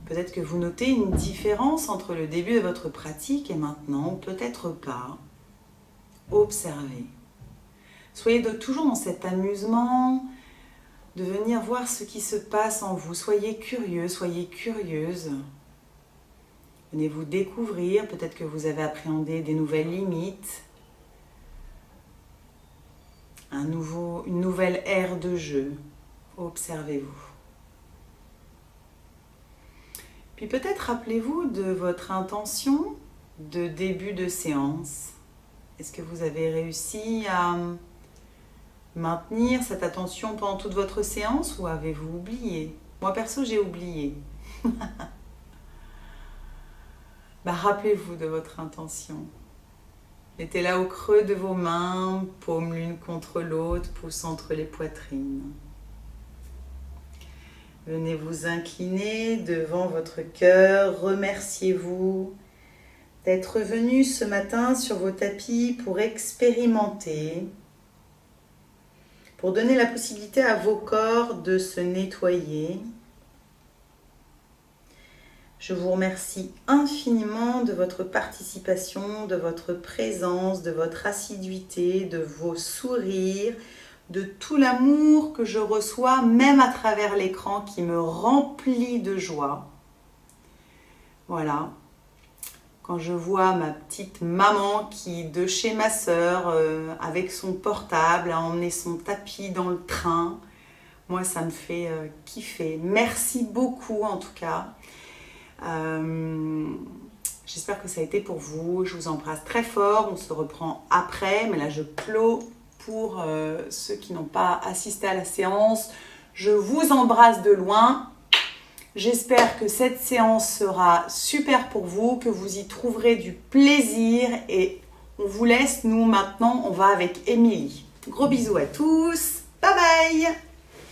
Peut-être que vous notez une différence entre le début de votre pratique et maintenant, ou peut-être pas. Observez. Soyez toujours dans cet amusement de venir voir ce qui se passe en vous. Soyez curieux, soyez curieuse. Venez vous découvrir. Peut-être que vous avez appréhendé des nouvelles limites. Une nouvelle ère de jeu. Observez-vous. Puis peut-être rappelez-vous de votre intention de début de séance. Est-ce que vous avez réussi à maintenir cette attention pendant toute votre séance ou avez-vous oublié? Moi perso, j'ai oublié. Rappelez-vous de votre intention. Mettez-la au creux de vos mains, paumes l'une contre l'autre, pouces entre les poitrines. Venez vous incliner devant votre cœur, remerciez-vous d'être venu ce matin sur vos tapis pour expérimenter, pour donner la possibilité à vos corps de se nettoyer. Je vous remercie infiniment de votre participation, de votre présence, de votre assiduité, de vos sourires, de tout l'amour que je reçois, même à travers l'écran, qui me remplit de joie. Voilà. Quand je vois ma petite maman qui, de chez ma sœur, avec son portable, a emmené son tapis dans le train, moi ça me fait kiffer. Merci beaucoup en tout cas. J'espère que ça a été pour vous. Je vous embrasse très fort. On se reprend après, mais là je clôt pour ceux qui n'ont pas assisté à la séance. Je vous embrasse de loin. J'espère que cette séance sera super pour vous, que vous y trouverez du plaisir et on vous laisse. Nous maintenant, on va avec Émilie. Gros bisous à tous. Bye bye.